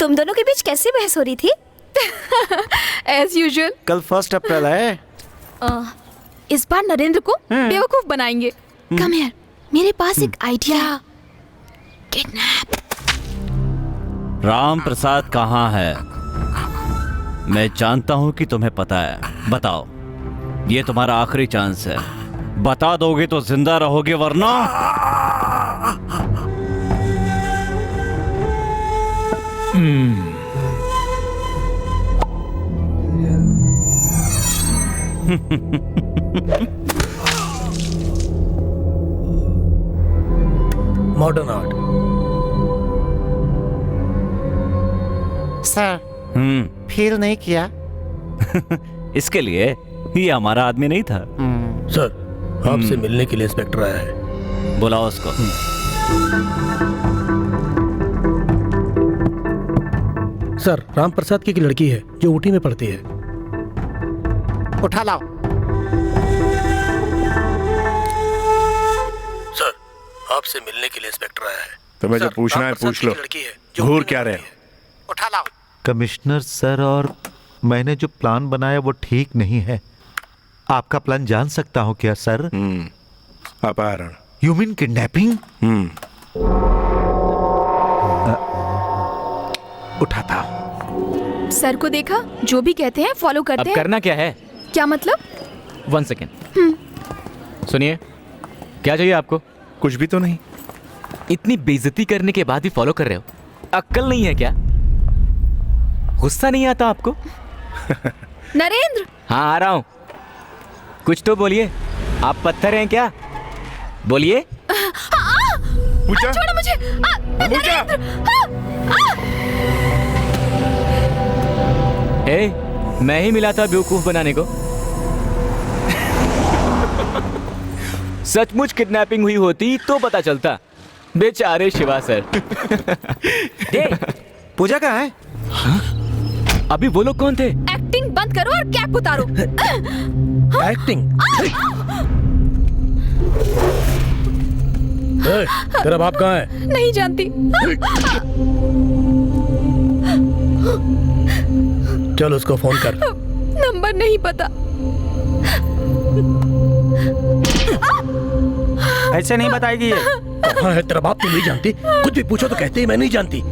तुम दोनों के बीच कैसे बहस हो रही थी? As usual. कल 1 अप्रैल है। इस बार नरेंद्र को बेवकूफ बनाएंगे। कम हियर, मेरे पास एक आइडिया। किडनैप। राम प्रसाद कहाँ है? मैं जानता हूं कि तुम्हें पता है। बताओ, ये तुम्हारा आखिरी चांस है। बता दोगे तो जिंदा रहोगे, वरना मॉडर्न आर्ट। सर, फील नहीं किया? इसके लिए ये हमारा आदमी नहीं था। सर, आपसे मिलने के लिए इंस्पेक्टर आया है। बुलाओ उसको। सर, राम प्रसाद की एक लड़की है जो ऊटी में पढ़ती है। उठा लाओ। सर, आपसे मिलने के लिए इंस्पेक्टर आया है। तुम्हें जो सर, पूछना है राम प्रसाद पूछ की लो। एक लड़की है जो घूर ऊटी में क्या रहे पढ़ती हो? है। उठा लाओ। कमिश्नर सर, और मैंने जो प्लान बनाया वो ठीक नहीं है। आपका प्लान जान सकता हूं क्या सर? अपहरण। You mean kidnapping? उठाता हूं। सर को देखा, जो भी कहते हैं फॉलो अब करते हैं। करना क्या है? क्या मतलब? 1 सेकेंड। सुनिए, क्या चाहिए आपको? कुछ भी तो नहीं। इतनी बेइज्जती करने के बाद भी फॉलो कर रहे हो? अक्ल नहीं है क्या? गुस्सा नहीं आता आपको? नरेंद्र। हाँ, आ रहा हूं। कुछ तो बोलिए। आप पत्थर हैं क्या? बोलिए। पूछा? छोड़ो मुझे। पूछा? मैं ही मिला था बेवकूफ बनाने को। सचमुच किडनैपिंग हुई होती तो पता चलता। बेचारे शिवा सर। पूजा कहाँ है? अभी वो लोग कौन थे? एक्टिंग बंद करो और कैप उतारो। एक्टिंग? तेरा बाप कहाँ है? नहीं जानती। चल उसको फोन कर। नंबर नहीं पता। ऐसे नहीं बताएगी ये। कहाँ है तेरा बाप? तुम नहीं जानती? कुछ भी पूछो तो कहते ही मैं नहीं जानती।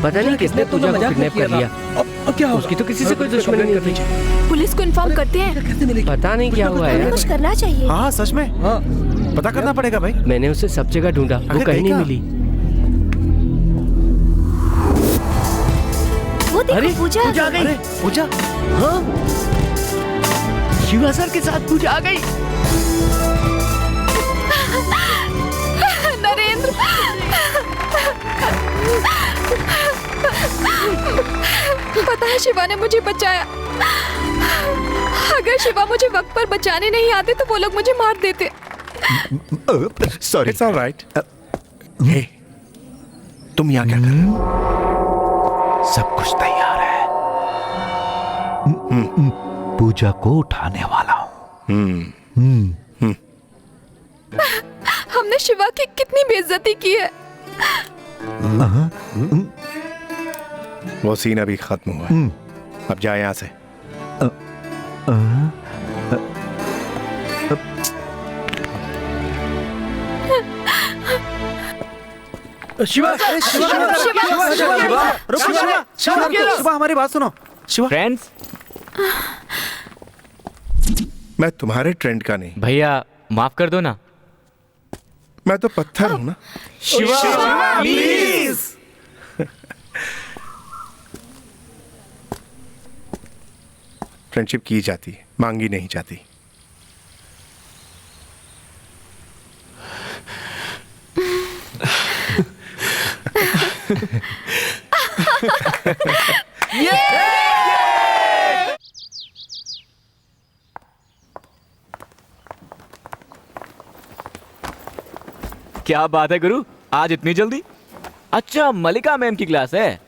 पता नहीं किसने पूजा को किडनैप कर लिया। अब क्या होगा? उसकी तो किसी से कोई दुश्मनी नहीं थी। पुलिस को इन्फॉर्म करते हैं। कैसे मिलेगी? पता नहीं क्या हुआ है। कुछ करना चाहिए। हाँ सच में हाँ पता करना पड़ेगा भाई। मैंने उसे सब जगह ढूंढा, वो अरे कहीं नहीं कहीं मिली। वो देखो अरे पूजा पूजा आ गई। अरे पूजा हाँ, शिवा सर के साथ पूजा आ गई। नरेंद्र, पता है शिवा ने मुझे बचाया। अगर शिवा मुझे वक्त पर बचाने नहीं आते तो वो लोग मुझे मार देते। सॉरी। It's alright. हे, तुम यहाँ क्या कर रहे हो? सब कुछ तैयार है। पूजा को उठाने वाला हूँ। हमने शिवा की कितनी बेइज्जती की है। वो सीन अभी खत्म हुआ है। अब जा यहाँ से। शिवा शिवा हमारी बात सुनो। शिवा फ्रेंड्स, मैं तुम्हारे ट्रेंड का नहीं, भैया माफ कर दो ना। मैं तो पत्थर हूं ना। शिवा प्लीज। फ्रेंडशिप की जाती है, मांगी नहीं जाती। क्या बात है गुरु, आज इतनी जल्दी? अच्छा, मलिका मैम की क्लास है।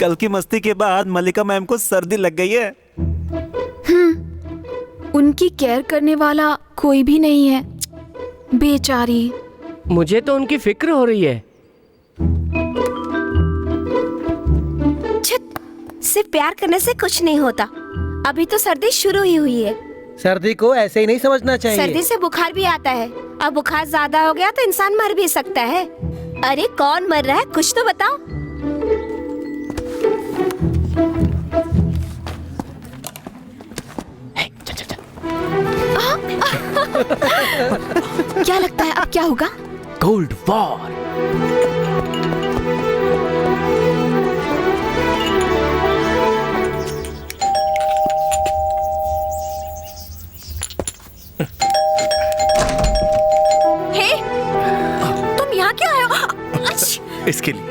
कल की मस्ती के बाद मलिका मैम को सर्दी लग गई है। उनकी केयर करने वाला कोई भी नहीं है, बेचारी। मुझे तो उनकी फिक्र हो रही है। सिर्फ प्यार करने से कुछ नहीं होता। अभी तो सर्दी शुरू ही हुई है। सर्दी को ऐसे ही नहीं समझना चाहिए। सर्दी से बुखार भी आता है, अब बुखार ज्यादा हो गया तो इंसान मर भी सकता है। अरे कौन मर रहा है, कुछ तो बताओ। क्या लगता है अब क्या होगा? Cold war. हे, तुम यहाँ क्यों आए हो? इसके लिए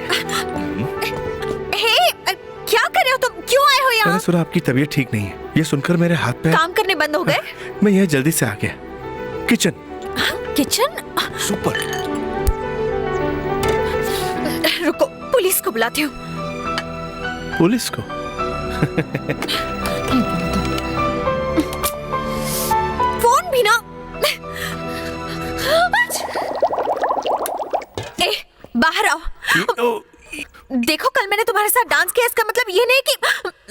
हे, क्या कर रहे हो तुम? क्यों आए हो यहाँ? मैंने सुना आपकी तबीयत ठीक नहीं है। ये सुनकर मेरे हाथ पैर काम करने बंद हो गए? मैं यहाँ जल्दी से आ गया। किचन। किचन? सुपर। रुको, पुलिस को बुलाती हूँ। पुलिस को? फोन भी ना। ए, बाहर आओ। देखो, कल मैंने तुम्हारे साथ डांस किया, इसका मतलब ये नहीं कि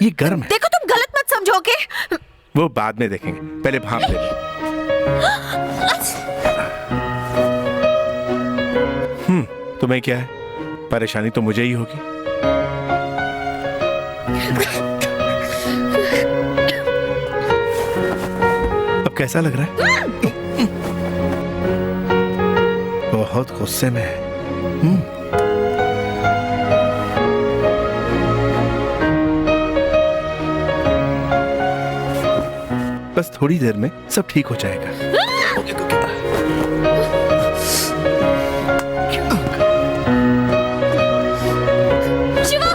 ये गर्म है। देखो, तुम गलत मत समझोगे। वो बाद में देखेंगे, पहले भाप ले लो। तुम्हें क्या है? परेशानी तो मुझे ही होगी। अब कैसा लग रहा है? बहुत गुस्से में है। बस थोड़ी देर में सब ठीक हो जाएगा। शिवा!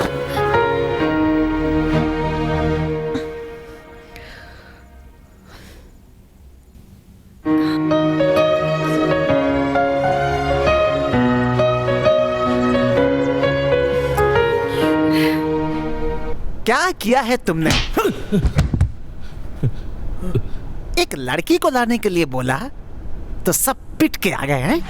क्या किया है तुमने? एक लड़की को लाने के लिए बोला तो सब पिट के आ गए हैं।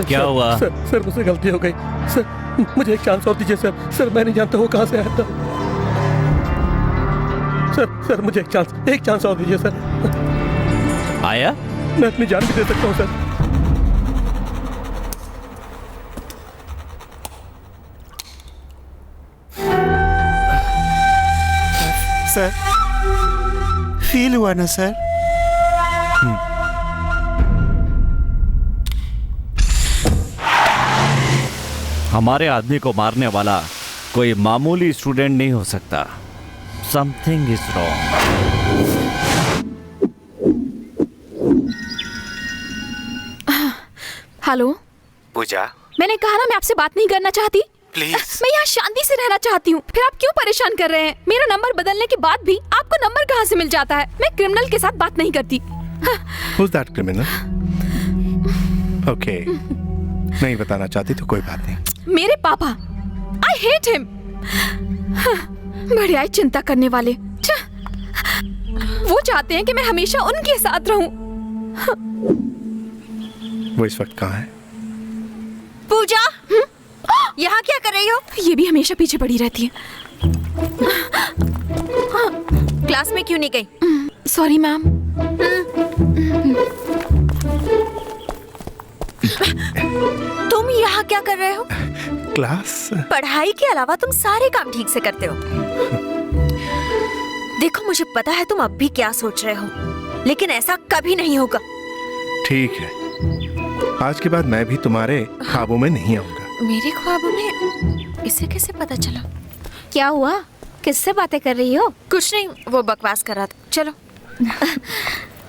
क्या हुआ? सर मुझसे गलती हो गई सर, मुझे एक चांस और दीजिए सर। सर मैं नहीं जानता वो कहाँ से आया था। सर मुझे एक चांस और दीजिए सर। आया? मैं अपनी जान भी दे सकता हूँ सर। सर फील हुआ ना सर? हमारे आदमी को मारने वाला कोई मामूली स्टूडेंट नहीं हो सकता। Something is wrong. हेलो पूजा, मैंने कहा ना मैं आपसे बात नहीं करना चाहती। प्लीज। मैं यहाँ शांति से रहना चाहती हूँ, फिर आप क्यों परेशान कर रहे हैं? मेरा नंबर बदलने के बाद भी आपको नंबर कहाँ से मिल जाता है? मैं क्रिमिनल के साथ बात नहीं करती। Who's that criminal? Okay. नहीं बताना चाहती तो कोई बात नहीं। मेरे पापा, आई हेट हिम। बड़े चिंता करने वाले। वो चाहते हैं कि मैं हमेशा उनके साथ रहूं। वो इस वक्त कहाँ है? पूजा, यहाँ क्या कर रही हो? ये भी हमेशा पीछे पड़ी रहती है। क्लास में क्यों नहीं गई? Sorry ma'am. तुम यहाँ क्या कर रहे हो? क्लास? पढ़ाई के अलावा तुम सारे काम ठीक से करते हो। देखो मुझे पता है तुम अब भी क्या सोच रहे हो, लेकिन ऐसा कभी नहीं होगा। ठीक है, आज के बाद मैं भी तुम्हारे ख्वाबों में नहीं आऊंगा। मेरे ख्वाबों में? इसे कैसे पता चला? क्या हुआ? किससे बातें कर रही हो? कुछ नहीं, वो बकवास कर रहा था। चलो।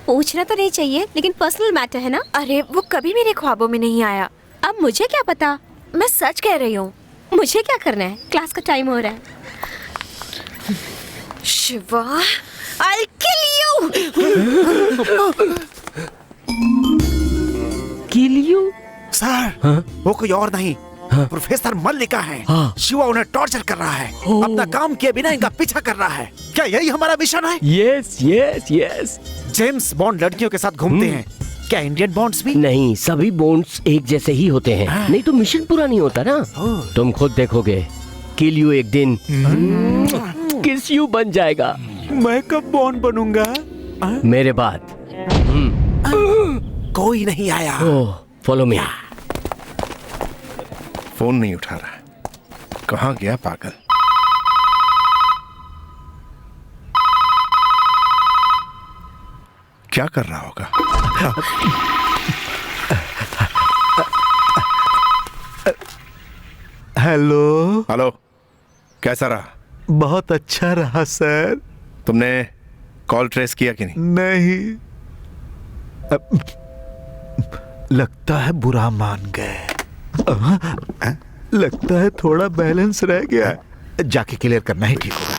पूछना तो नहीं चाहिए, लेकिन पर्सनल मैटर है ना। अरे वो कभी मेरे ख्वाबों में नहीं आया। अब मुझे क्या पता? मैं सच कह रही हूँ। मुझे क्या करना है? क्लास का टाइम हो रहा है। Shiva, I'll kill you! Kill you? Sir, वो कोई और नहीं, प्रोफेसर मल्लिका है। शिवा उन्हें टॉर्चर कर रहा है, अपना काम किए बिना इनका पीछा कर रहा है। क्या यही हमारा मिशन है? Yes yes yes. James bond लड़कियों के साथ घूमते हैं, क्या इंडियन बॉन्ड्स भी? नहीं, सभी बॉन्ड्स एक जैसे ही होते हैं। नहीं तो मिशन पूरा नहीं होता ना। तुम खुद देखोगे, किल यू एक दिन किस यू बन जाएगा। मैं कब बॉन्ड बनूंगा? मेरे बाद। कोई नहीं आया। Follow me. फोन नहीं उठा रहा है, कहाँ गया पागल? क्या कर रहा होगा? हेलो। हेलो, कैसा रहा? बहुत अच्छा रहा सर। तुमने कॉल ट्रेस किया कि नहीं? नहीं। लगता है बुरा मान गए। लगता है थोड़ा बैलेंस रह गया, जाके क्लियर करना ही ठीक होगा।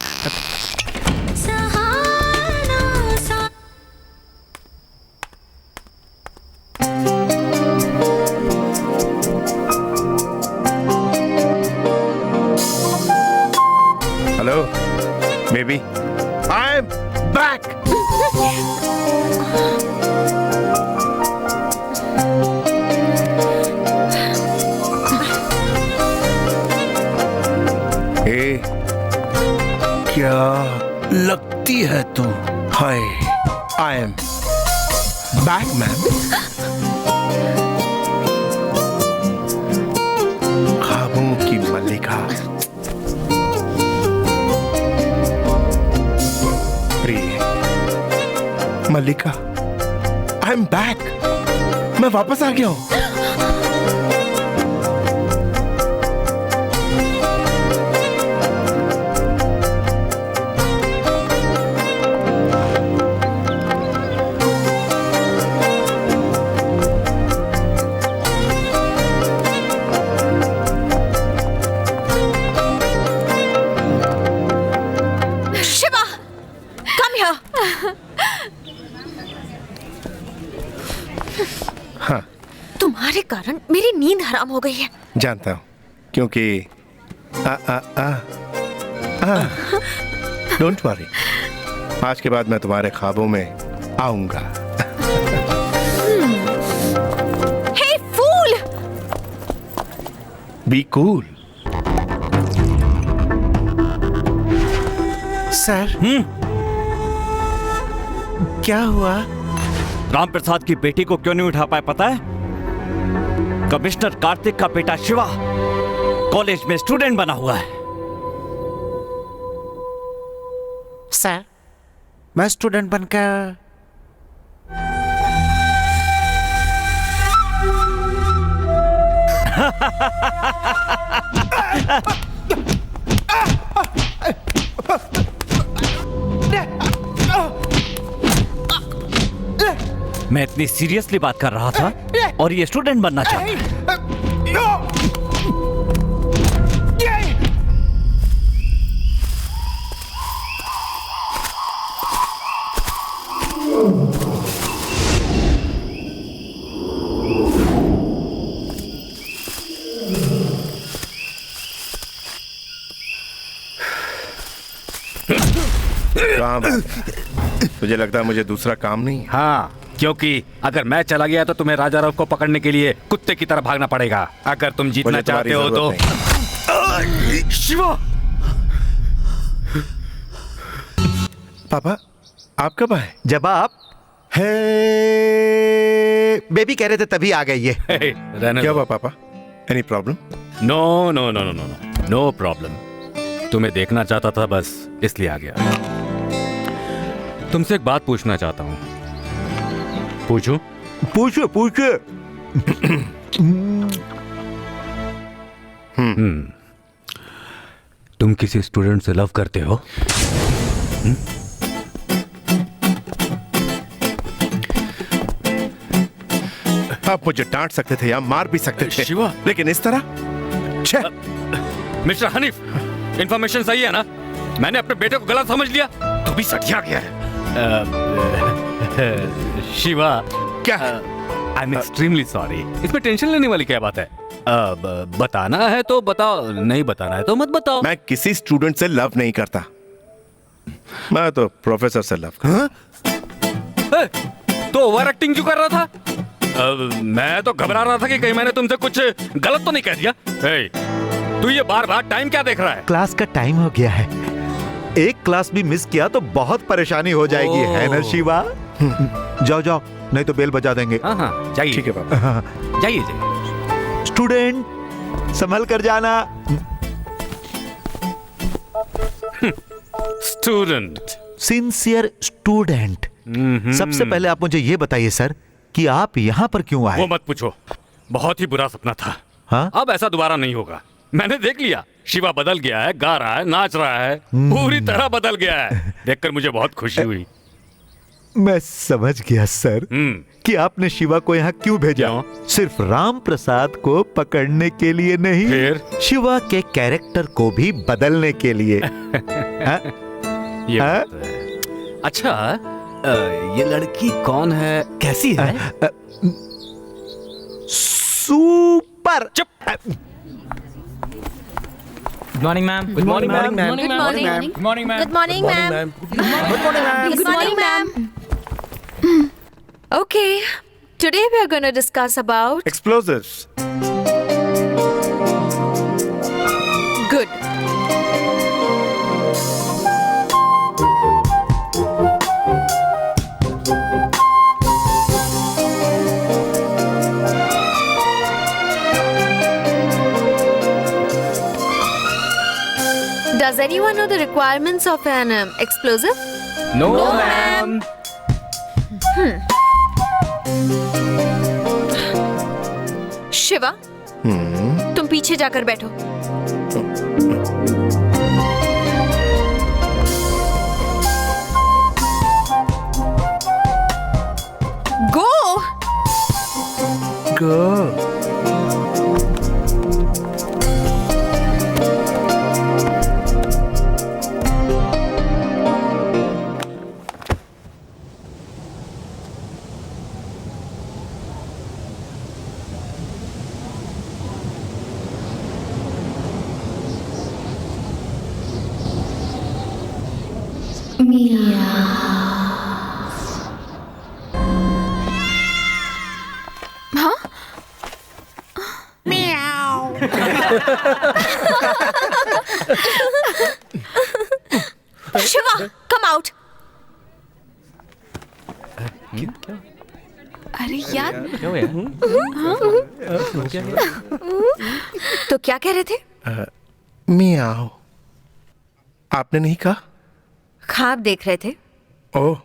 Hello baby, I am back. क्या लगती है तू? हाय, आई एम बैक मैम। ख्वाबों की मल्लिका, प्रिय मल्लिका, आई एम बैक। मैं वापस आ गया हूं। तुम्हारे कारण मेरी नींद हराम हो गई है। जानता हूं, क्योंकि डोंट वरी, आज के बाद मैं तुम्हारे ख्वाबों में आऊंगा। हे फूल, बी कूल। सर क्या हुआ? राम प्रसाद की बेटी को क्यों नहीं उठा पाए पता है? कमिश्नर कार्तिक का बेटा शिवा कॉलेज में स्टूडेंट बना हुआ है। सर मैं स्टूडेंट बनकर मैं इतनी सीरियसली बात कर रहा था और ये स्टूडेंट बनना चाहता है। काम है। तुझे लगता है मुझे दूसरा काम नहीं? हाँ, क्योंकि अगर मैं चला गया तो तुम्हें राजा राव को पकड़ने के लिए कुत्ते की तरह भागना पड़ेगा। अगर तुम जीतना चाहते हो तो शिवा। पापा आप कब आए? जब आप बेबी कह रहे थे तभी आ गए ये। क्या हुआ पापा? Any problem? No no no no no no no problem. तुम्हें देखना चाहता था बस इसलिए आ गया। तुमसे एक बात पूछना चाहता हूँ। पूछूं? पूछो पूछो। तुम किसी स्टूडेंट से लव करते हो? आप मुझे डांट सकते थे या मार भी सकते थे शिवा, लेकिन इस तरह? मिस्टर हनीफ, इंफॉर्मेशन सही है ना? मैंने अपने बेटे को गलत समझ लिया तो भी सटिया गया है। शिवा क्या? I am extremely sorry. इसमें टेंशन लेने वाली क्या बात है? बताना है तो बताओ, नहीं बताना है तो मत बताओ। मैं किसी स्टूडेंट से लव नहीं करता, मैं तो प्रोफेसर से लव करता। तो ओवर एक्टिंग क्यों कर रहा था? मैं तो घबरा रहा था कि कहीं मैंने तुमसे कुछ गलत तो नहीं कह दिया। तू ये बार बार टाइम क्या देख रहा है? क्लास का टाइम हो गया है। एक क्लास भी मिस किया तो बहुत परेशानी हो जाएगी, है ना शिवा? जाओ जाओ, नहीं तो बेल बजा देंगे। हाँ हाँ जाइए। ठीक है पापा। जाइए जाइए। स्टूडेंट संभल कर जाना। Student, sincere student. सबसे पहले आप मुझे ये बताइए सर कि आप यहाँ पर क्यों आए? वो मत पूछो, बहुत ही बुरा सपना था। हाँ? अब ऐसा दोबारा नहीं होगा। मैंने देख लिया, शिवा बदल गया है, गा रहा है, नाच रहा है, पूरी तरह बदल गया है। देखकर मुझे बहुत खुशी हुई। मैं समझ गया सर कि आपने शिवा को यहाँ क्यों भेजा। सिर्फ राम प्रसाद को पकड़ने के लिए नहीं, फिर? शिवा के कैरेक्टर को भी बदलने के लिए। ये बात है। अच्छा, ये लड़की कौन है, कैसी है? सुपर। चुप। Good morning ma'am. Good morning ma'am. Good morning. Good morning ma'am. Good morning ma'am. Good morning, ma'am. Okay, today we are going to discuss about. Explosives. Good. Does anyone know the requirements of an explosive? No, ma'am. Shiva, तुम पीछे जाकर बैठो। गो गो। हाँ? Shiva come out. अरे यार क्या हुआ यार? तो क्या कह रहे थे? मियाओ। आपने नहीं कहा? ख्वाब देख रहे थे। ओह,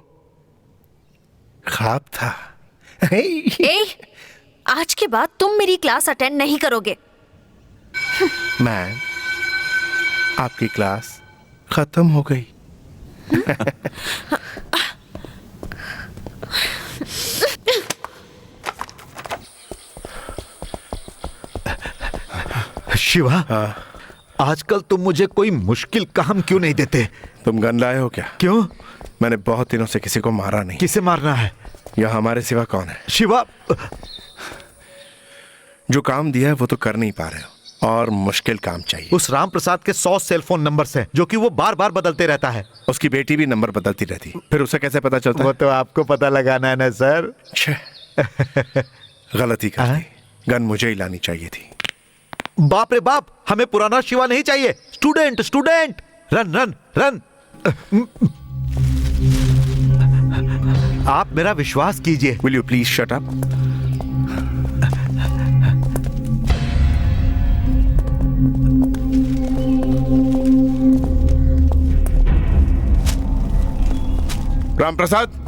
ख्वाब था। ए, आज के बाद तुम मेरी क्लास अटेंड नहीं करोगे। मैम, आपकी क्लास खत्म हो गई। शिवा, आजकल तुम मुझे कोई मुश्किल काम क्यों नहीं देते? तुम गन लाए हो क्या? क्यों? मैंने बहुत दिनों से किसी को मारा नहीं। किसे मारना है? यह हमारे सिवा कौन है? शिवा, जो काम दिया है वो तो कर नहीं पा रहे हो, और मुश्किल काम चाहिए। उस राम प्रसाद के 100 सेलफोन नंबर्स हैं, जो कि वो बार बार बदलते रहता है। उसकी बेटी भी नंबर बदलती रहती, फिर उसे कैसे पता चलता? वो तो आपको पता लगाना है ना सर। गलती कर दी, गन मुझे ही लानी चाहिए थी। बाप रे बाप, हमें पुराना शिवा नहीं चाहिए। Student student, run run run. आप मेरा विश्वास कीजिए। Will you please shut up? Ram Prasad,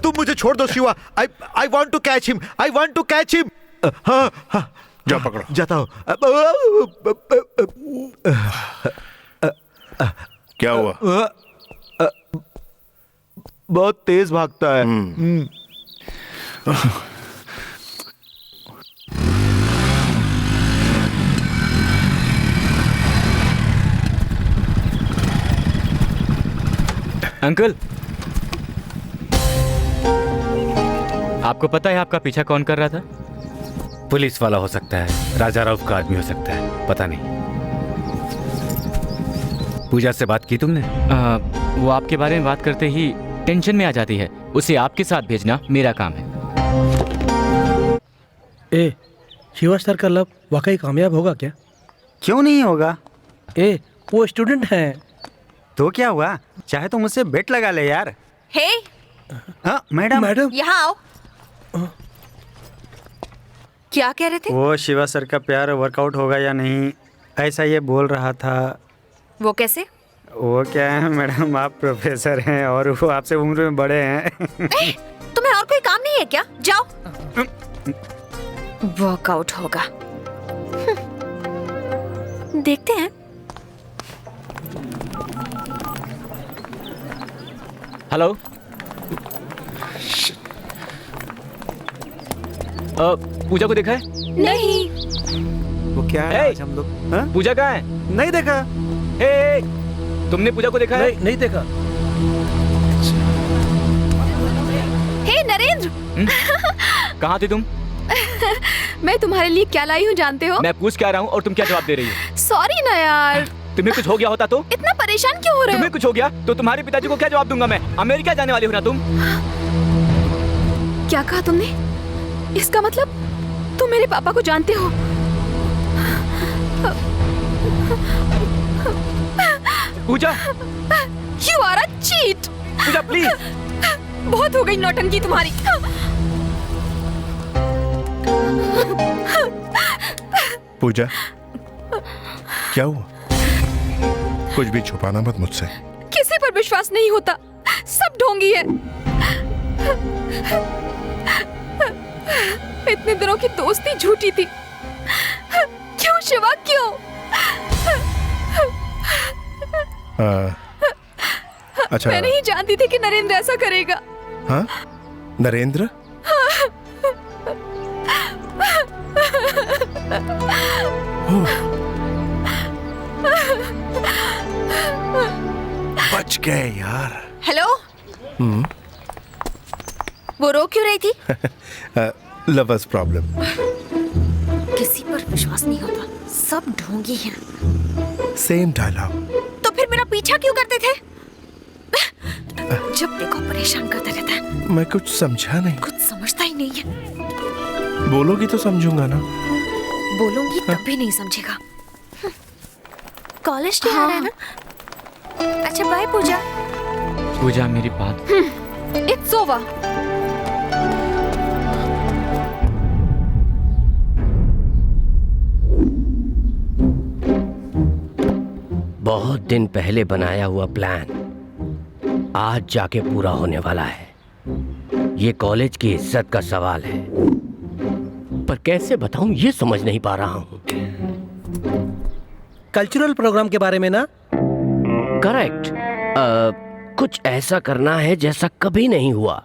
तुम मुझे छोड़ दो Shiva. I want to catch him, I want to catch him. हाँ हाँ, जाओ पकड़ो। जाता हूँ। क्या हुआ? बहुत तेज भागता है। अंकल, आपको पता है आपका पीछा कौन कर रहा था? पुलिस वाला हो सकता है, राजा राउत का आदमी हो सकता है, पता नहीं। पूजा से बात की तुमने? वो आपके बारे में बात करते ही टेंशन में आ जाती है। उसे आपके साथ भेजना मेरा काम है। ए, शिवा सर का लव वाकई कामयाब होगा क्या? क्यों नहीं होगा? ए, वो स्टूडेंट हैं। तो क्या हुआ? चाहे तो मुझसे बेट लगा ले यार। हे, मैडम यहाँ आओ। क्या कह रहे थे? वो शिवा सर का प्यार वर्कआउट होगा या नहीं, ऐसा ये बोल रहा था। वो कैसे? वो क्या है मैडम, आप प्रोफेसर हैं और वो आपसे उम्र में बड़े हैं। तुम्हें और कोई काम नहीं है क्या? जाओ। वर्कआउट होगा, देखते हैं। हेलो, पूजा को देखा है? नहीं। वो क्या है? आज हम लोग पूजा कहाँ है? नहीं देखा। तुमने पूजा को देखा है? नहीं देखा। हे नरेंद्र, कहाँ थी तुम? मैं तुम्हारे लिए क्या लाई हूँ जानते हो? मैं पूछ क्या रहा हूँ और तुम क्या जवाब दे रही हो? सॉरी ना यार। तुम्हें कुछ हो गया होता तो? इतना परेशान क्यों हो रहे हो? तुम्हें कुछ हो गया तो तुम्हारे पिताजी को क्या जवाब दूंगा मैं? अमेरिका जाने वाली हो ना तुम? क्या कहा तुमने? इसका मतलब तुम मेरे पापा को जानते हो? Pooja, You are a cheat. Pooja please. बहुत हो गई नौटंकी तुम्हारी। पूजा, क्या हुआ? कुछ भी छुपाना मत मुझसे। किसी पर विश्वास नहीं होता, सब ढोंगी है। इतने दिनों की दोस्ती झूठी थी। क्यों शिवा, क्यों? अच्छा, मैं नहीं जानती थी कि नरेंद्र ऐसा करेगा। हाँ? नरेंद्र? गए यार। हेलो, वो रो क्यों रही थी? Lovers problem. किसी पर विश्वास नहीं होता, सब ढोंगी हैं। Same dialogue. तो फिर मेरा पीछा क्यों करते थे? जब देखो परेशान करता रहता है। मैं कुछ समझा नहीं। कुछ समझता ही नहीं है। बोलोगी तो समझूंगा ना। बोलूंगी तब भी नहीं समझेगा। कॉलेज नहीं आ रहा है ना? अच्छा बाय पूजा। पूजा मेरी बात। It's over. बहुत दिन पहले बनाया हुआ प्लान आज जाके पूरा होने वाला है। ये कॉलेज की इज्जत का सवाल है, पर कैसे बताऊं ये समझ नहीं पा रहा हूं। कल्चरल प्रोग्राम के बारे में ना? करेक्ट। कुछ ऐसा करना है जैसा कभी नहीं हुआ।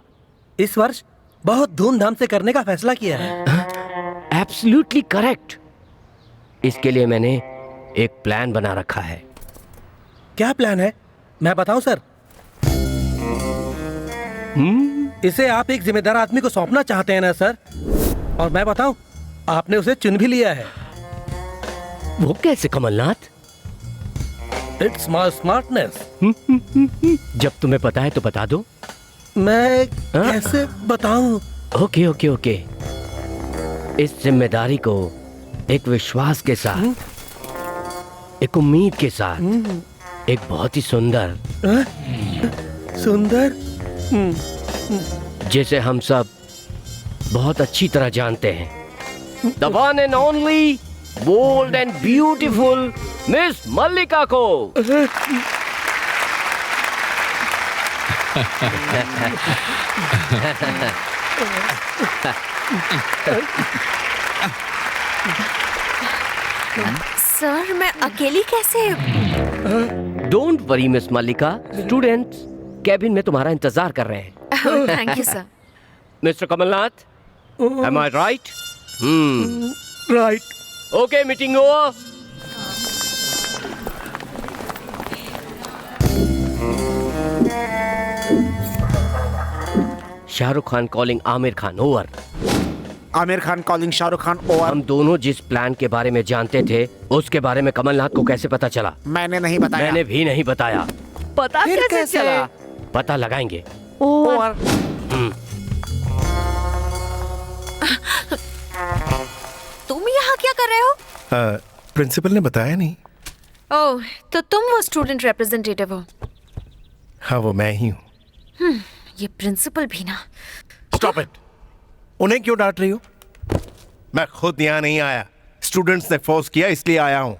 इस वर्ष बहुत धूमधाम से करने का फैसला किया है। Absolutely correct. इसके लिए मैंने एक प्लान बना रखा है। क्या प्लान है? मैं बताऊं सर? इसे आप एक जिम्मेदार आदमी को सौंपना चाहते हैं ना सर? और मैं बताऊं, आपने उसे चुन भी लिया है। वो कैसे कमलनाथ? It's my smartness. जब तुम्हें पता है तो बता दो। मैं कैसे बताऊं? Okay okay okay. इस जिम्मेदारी को एक विश्वास के साथ, एक उम्मीद के साथ, एक बहुत ही सुंदर जिसे हम सब बहुत अच्छी तरह जानते हैं, the one and only bold and beautiful miss Mallika को। सर मैं अकेली कैसे? Don't worry miss Mallika, students cabin में तुम्हारा इंतजार कर रहे हैं। Thank you sir. Mister Kamal Nath, am I right? Right. Okay, meeting over. Shahrukh Khan calling Aamir Khan over. Aamir Khan calling Shahrukh Khan over. हम दोनों जिस प्लान के बारे में जानते थे उसके बारे में कमलनाथ को कैसे पता चला? मैंने नहीं बताया। मैंने भी नहीं बताया। पता कैसे चला? पता लगाएंगे। ओवर। तुम यहाँ क्या कर रहे हो? प्रिंसिपल ने बताया नहीं। ओह, तो तुम वो स्टूडेंट रिप्रेजेंटेटिव हो? हाँ, वो मैं ही हूँ। ये प्रिंसिपल भी ना। Stop it. उन्हें क्यों डांट रही हो? मैं खुद यहाँ नहीं आया, स्टूडेंट्स ने फोर्स किया इसलिए आया हूँ।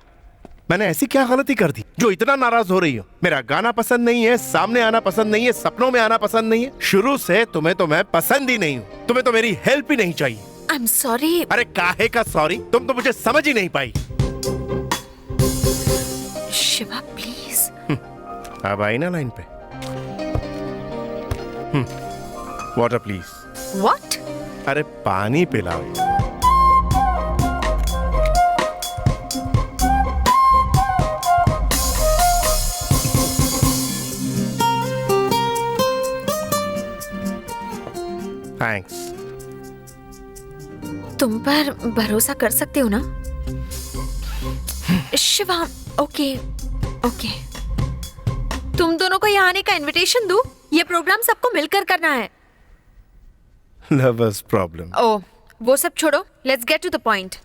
मैंने ऐसी क्या गलती कर दी जो इतना नाराज हो रही हो? मेरा गाना पसंद नहीं है, सामने आना पसंद नहीं है, सपनों में आना पसंद नहीं है। शुरू से तुम्हें तो मैं पसंद ही नहीं हूँ। तुम्हें तो मेरी हेल्प ही नहीं चाहिए। आई एम सॉरी। अरे काहे का सॉरी? तुम तो मुझे समझ ही नहीं पाई। शिवा प्लीज। अब आई ना लाइन पे। Water please. व्हाट? अरे पानी पिलाओ। थैंक्स। तुम पर भरोसा कर सकते हो ना? Shiva, okay okay. तुम दोनों को यहाँ आने का इनविटेशन दूं? ये प्रोग्राम सबको मिलकर करना है। Lovers problem. ओह, वो सब छोड़ो, let's get to the point.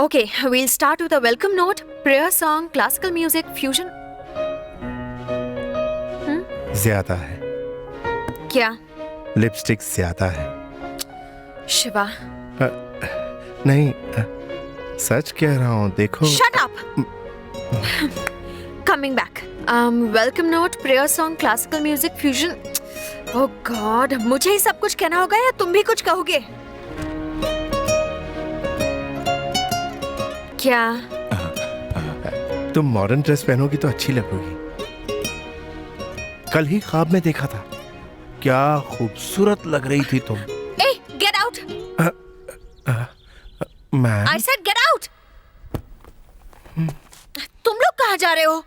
Okay, we'll start with a welcome note, prayer song, classical music, fusion. ज्यादा है। क्या? लिपस्टिक ज्यादा है। शिवा। नहीं, सच कह रहा हूँ, देखो। Shut up. Coming back. Welcome note, prayer song, classical music, fusion. Oh God, मुझे ही सब कुछ कहना होगा या तुम भी कुछ कहोगे? क्या? तुम मॉडर्न ड्रेस पहनोगी तो अच्छी लगोगी। कल ही ख्वाब में देखा था, क्या खूबसूरत लग रही थी तुम। Hey, get out! Ma'am. I said get out! तुम लोग कहाँ जा रहे हो?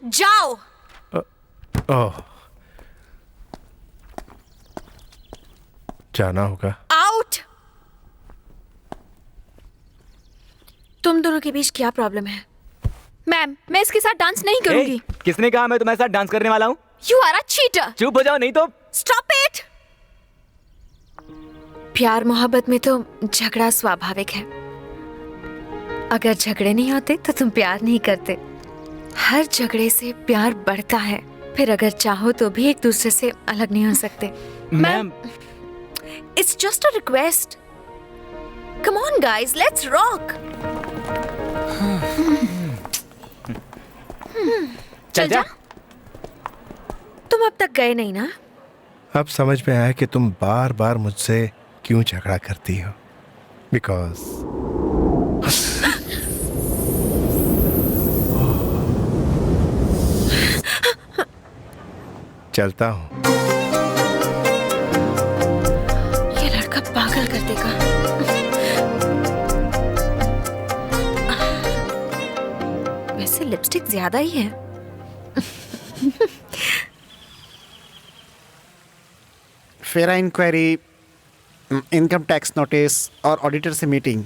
जाओ। ओह, जाना होगा। आउट। तुम दोनों के बीच क्या प्रॉब्लम है? मैम, मैं इसके साथ डांस नहीं करूंगी। किसने कहा मैं तुम्हारे साथ डांस करने वाला हूँ? You are a cheater. चुप हो जाओ नहीं तो। Stop it. प्यार मोहब्बत में तो झगड़ा स्वाभाविक है। अगर झगड़े नहीं होते तो तुम प्यार नहीं करते। हर झगड़े से प्यार बढ़ता है। फिर अगर चाहो तो भी एक दूसरे से अलग नहीं हो सकते। Ma'am, it's just a request. Come on guys, let's rock. चल जा। तुम अब तक गए नहीं ना? अब समझ में आया कि तुम बार बार मुझसे क्यों झगड़ा करती हो। बिकॉज चलता हूँ। ये लड़का पागल कर देगा। वैसे लिपस्टिक ज्यादा ही है। फेरा इंक्वायरी, इनकम टैक्स नोटिस और ऑडिटर से मीटिंग,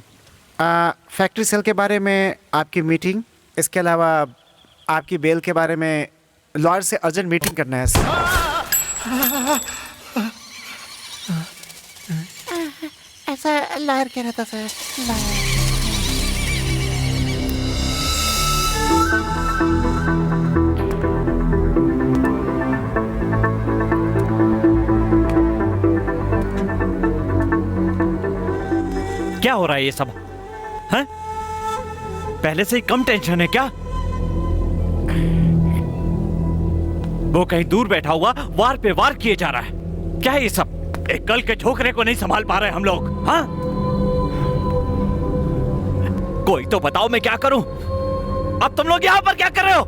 फैक्ट्री सेल के बारे में आपकी मीटिंग, इसके अलावा आपकी बेल के बारे में लॉयर से अर्जेंट मीटिंग करना है सर। ऐसा लॉयर कह रहा था सर। क्या हो रहा है ये सब? हैं? पहले से ही कम टेंशन है क्या? वो कहीं दूर बैठा हुआ वार पे वार किए जा रहा है। क्या है ये सब? एक कल के ठोकरे को नहीं संभाल पा रहे हम लोग। हाँ, कोई तो बताओ मैं क्या करूं? अब तुम लोग यहां पर क्या कर रहे हो?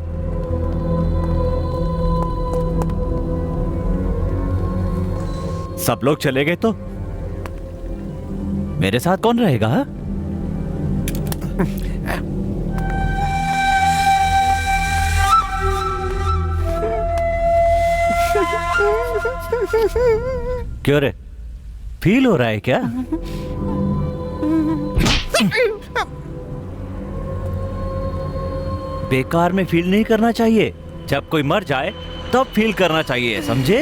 सब लोग चले गए तो मेरे साथ कौन रहेगा? हा? क्यों रे, फील हो रहा है क्या? बेकार में फील नहीं करना चाहिए। जब कोई मर जाए तब फील करना चाहिए, समझे?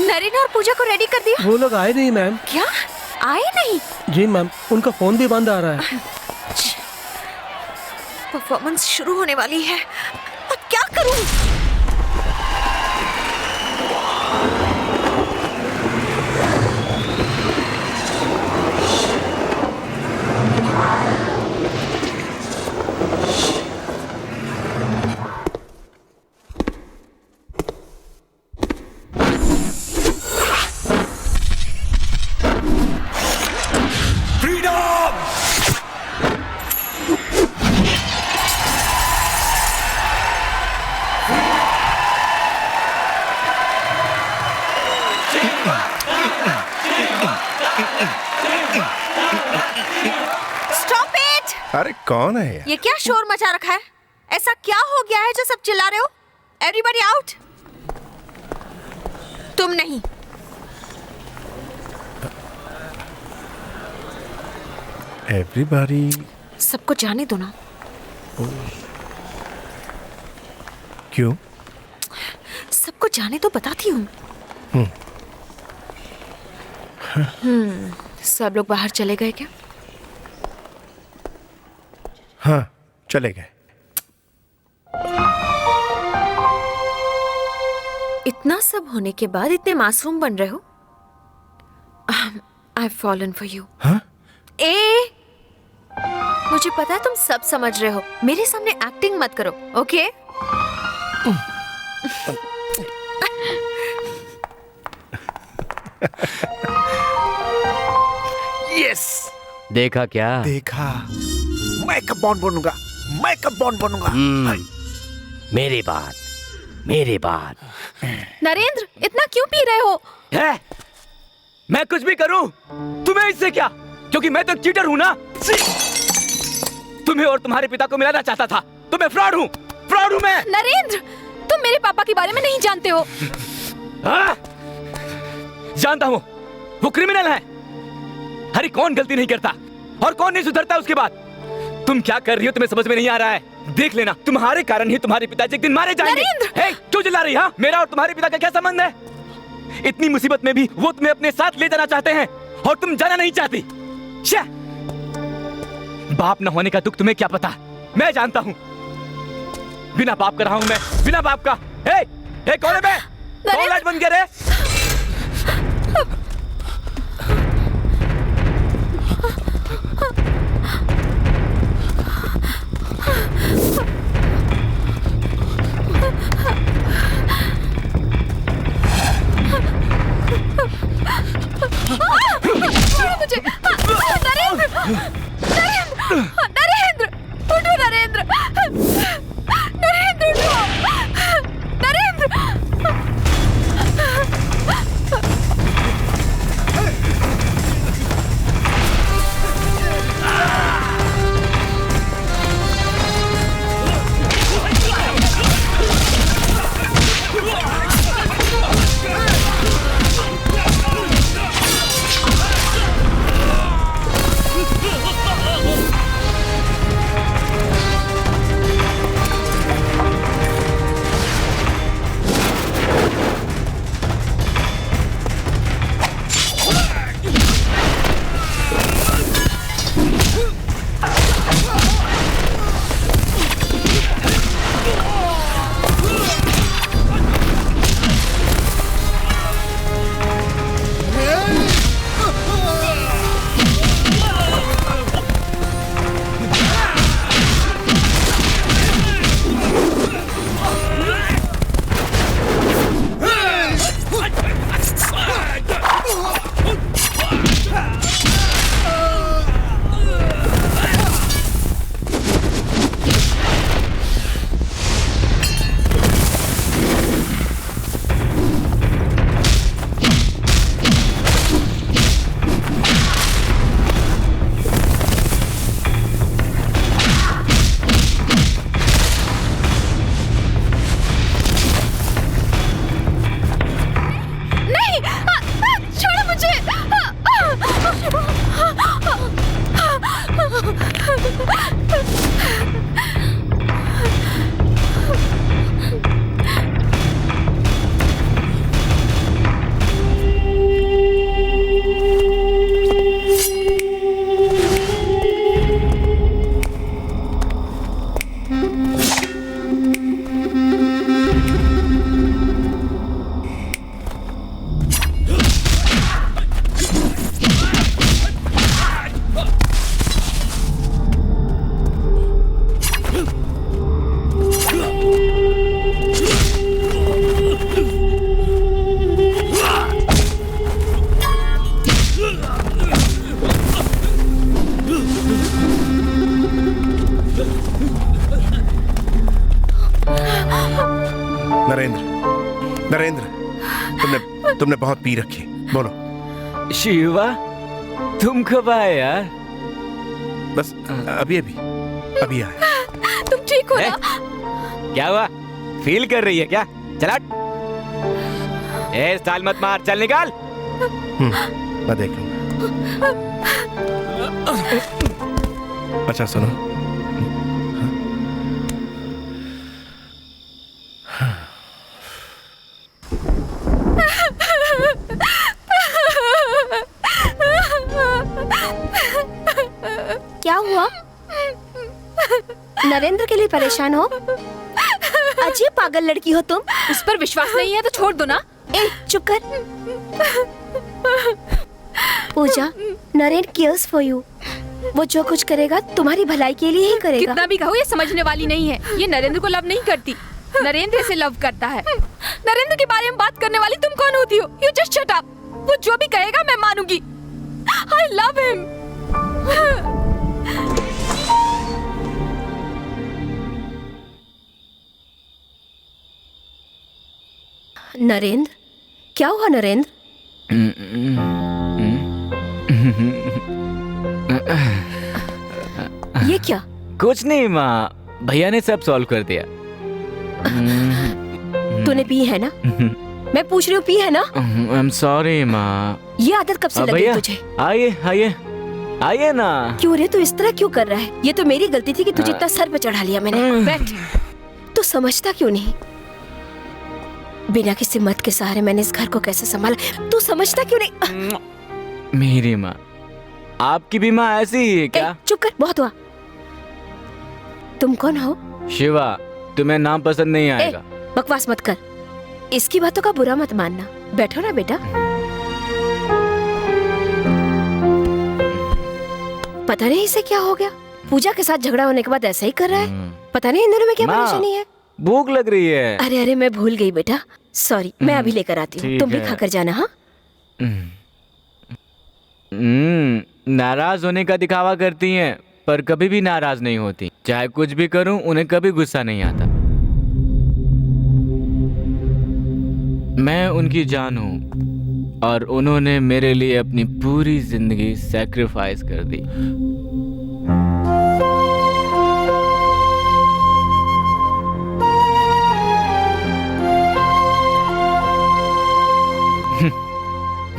नरेन और पूजा को रेडी कर दिया? वो लोग आए नहीं मैम। क्या आए नहीं? जी मैम, उनका फोन भी बंद आ रहा है। परफॉर्मेंस शुरू होने वाली है, अब क्या करूं? अरे कौन है यार? ये क्या शोर मचा रखा है? ऐसा क्या हो गया है जो सब चिल्ला रहे हो? Everybody out. तुम नहीं। एवरीबॉडी। सबको जाने दो ना। क्यों? सबको जाने तो बताती हूँ। सब लोग बाहर चले गए क्या? हाँ, चले गए। इतना सब होने के बाद इतने मासूम बन रहे हो? I have fallen for you. हाँ? मुझे पता है तुम सब समझ रहे हो। मेरे सामने एक्टिंग मत करो, ओके? यस। देखा क्या? देखा। मैं कब बॉन्ड बनूंगा, मैं कब बॉन्ड बनूंगा। मेरी बात। नरेंद्र, इतना क्यों पी रहे हो? है? मैं कुछ भी करूं तुम्हें इससे क्या, क्योंकि मैं तो चीटर हूं ना। तुम्हें और तुम्हारे पिता को मिलाना चाहता था, तो मैं फ्रॉड हूं मैं। नरेंद्र, तुम मेरे पापा के बारे में नहीं जानते हो। जानता हूं, वो क्रिमिनल है। अरे कौन गलती नहीं करता और कौन नहीं सुधरता उसके बाद। तुम क्या कर रही हो तुम्हें समझ में नहीं आ रहा है। देख लेना, तुम्हारे कारण ही तुम्हारे पिताजी एक दिन मारे जाएंगे। हे, क्यों चिल्ला रही? हाँ, मेरा और तुम्हारे पिता का क्या संबंध है? इतनी मुसीबत में भी वो तुम्हें अपने साथ ले जाना चाहते हैं और तुम जाना नहीं चाहती। बाप न होने का दुख तुम्हें क्या पता, मैं जानता हूं। बिना बाप का रहा हूं मैं, बिना बाप का। हे, कौन है? मैं कौन लाइट बंद कर रहे? मुझे नरेंद्र, उठो नरेंद्र, नरेंद्र उठो, नरेंद्र। तुमने बहुत पी रखी, बोलो। शिवा, तुम कब आए यार? बस अभी आया। तुम ठीक हो ना? क्या हुआ? फील कर रही है क्या? चला, स्टाइल मत मार, चल निकाल। मैं देख लूंगा। अच्छा सुनो, क्या हुआ? नरेंद्र के लिए परेशान हो? अजीब पागल लड़की हो तुम। उस पर विश्वास नहीं है तो छोड़ दो ना। ए, चुप कर। पूजा, नरेंद्र केयर्स फॉर यू। वो जो कुछ करेगा तुम्हारी भलाई के लिए ही करेगा। कितना भी कहो ये समझने वाली नहीं है। ये नरेंद्र को लव नहीं करती, नरेंद्र इसे लव करता है। नरेंद्र के बारे में बात करने वाली तुम कौन होती हो? You just shut up. वो जो भी कहेगा मैं मानूंगी। I love him. नरेंद्र, क्या हुआ नरेंद्र? ये क्या? कुछ नहीं माँ, भैया ने सब सॉल्व कर दिया। तूने पी है ना? मैं पूछ रही हूँ, पी है ना? आई एम सॉरी माँ। ये आदत कब से लगी भैया तुझे? आइए आइए आइए ना। क्यों रे, तू इस तरह क्यों कर रहा है? ये तो मेरी गलती थी कि तुझे इतना सर पे चढ़ा लिया मैंने। बैठ। तू समझता क्यों नहीं? बिना किसी मत के सहारे मैंने इस घर को कैसे संभाला, तू समझता क्यों नहीं? मेरी माँ, आपकी भी माँ ऐसी ही है क्या? चुप कर, बहुत हुआ। तुम कौन हो? शिवा, तुम्हें नाम पसंद नहीं आएगा। बकवास मत कर, इसकी बातों का बुरा मत मानना। बैठो ना बेटा। पता नहीं इसे क्या हो गया, पूजा के साथ झगड़ा होने के बाद ऐसा ही कर रहा है। पता नहीं इन दोनों में क्या परेशानी है। भूख लग रही है। अरे मैं भूल गई बेटा, सॉरी। मैं अभी लेकर आती हूँ, तुम भी खाकर जाना। हाँ, नाराज होने का दिखावा करती हैं, पर कभी भी नाराज नहीं होती। चाहे कुछ भी करूं, उन्हें कभी गुस्सा नहीं आता। मैं उनकी जान हूं और उन्होंने मेरे लिए अपनी पूरी जिंदगी सैक्रिफाइस कर दी।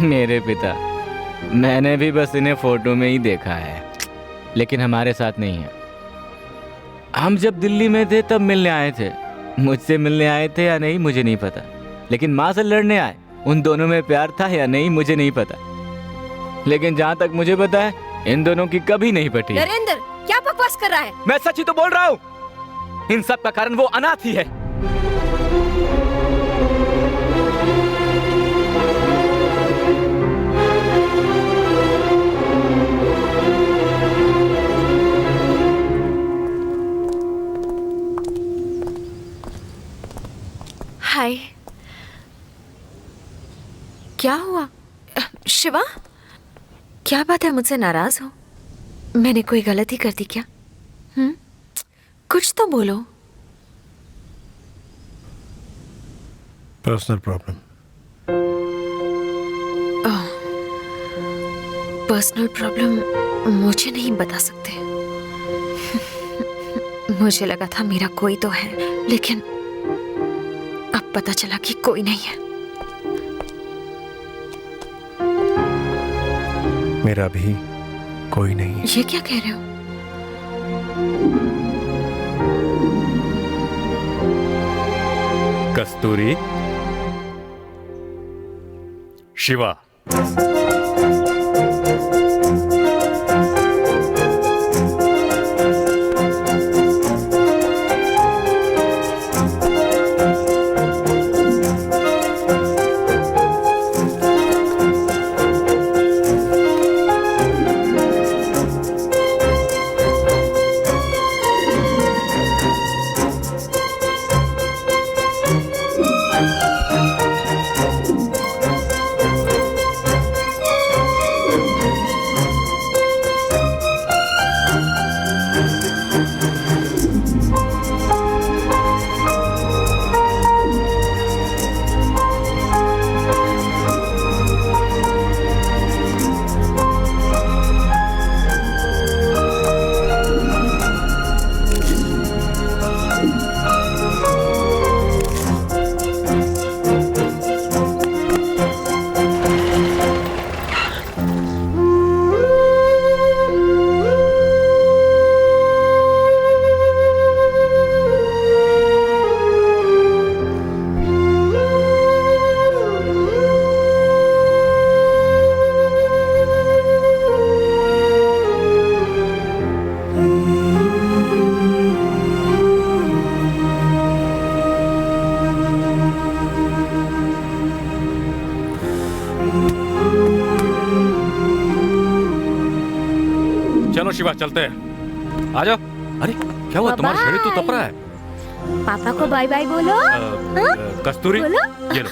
मेरे पिता, मैंने भी बस इन्हें फोटो में ही देखा है, लेकिन हमारे साथ नहीं है। हम जब दिल्ली में थे तब मिलने आए थे। मुझसे मिलने आए थे या नहीं मुझे नहीं पता, लेकिन माँ से लड़ने आए। उन दोनों में प्यार था या नहीं मुझे नहीं पता, लेकिन जहाँ तक मुझे पता है इन दोनों की कभी नहीं पटी। नरेंद्र, क्या बकवास कर रहा है? मैं सच ही तो बोल रहा हूँ। इन सब का कारण वो अनाथ ही है। हाय, क्या हुआ? शिवा, क्या बात है, मुझसे नाराज हो? मैंने कोई गलती कर दी क्या? कुछ तो बोलो। Personal problem. पर्सनल प्रॉब्लम मुझे नहीं बता सकते। मुझे लगा था मेरा कोई तो है, लेकिन अब पता चला कि कोई नहीं है। मेरा भी कोई नहीं है। ये क्या कह रहे हो? कस्तूरी, शिवा, चलो शिवा, चलते हैं। आ जाओ। अरे क्या हुआ, तुम्हारा शरीर तो तप रहा है। पापा को बाय बाय बोलो। कस्तूरी, बोलो? ये लो।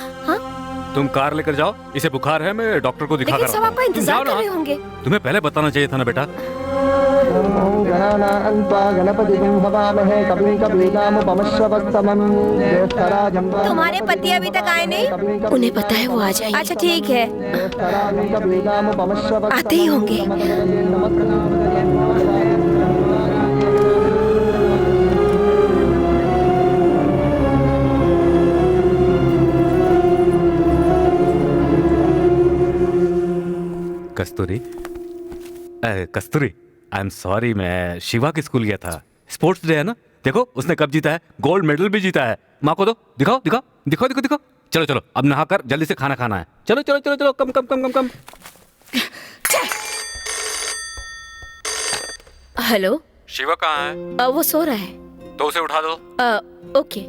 तुम कार लेकर जाओ, इसे बुखार है, मैं डॉक्टर को दिखा कर लेकिन सब आपका इंतजार कर रहे होंगे। तुम्हें पहले बताना चाहिए था ना बेटा। गणानान्त्वा गणपतिं हवामहे कविं कवीनामुपमश्रवस्तमं ज्येष्ठराजं तुम्हारे पति अभी तक आए नहीं? उन्हें पता है वो आ जाएंगे। अच्छा ठीक है, आते ही होंगे। कस्तूरी, कस्तूरी, आई एम सॉरी, मैं शिवा के स्कूल गया था। स्पोर्ट्स डे है ना, देखो उसने कब जीता है, गोल्ड मेडल भी जीता है। माँ को दो, दिखाओ दिखाओ दिखाओ दिखाओ दिखाओ। चलो चलो अब नहाकर जल्दी से खाना खाना है। चलो चलो चलो चलो, कम कम कम कम कम। हेलो, शिवा कहाँ है? वो सो रहा है। तो उसे उठा दो। ओके।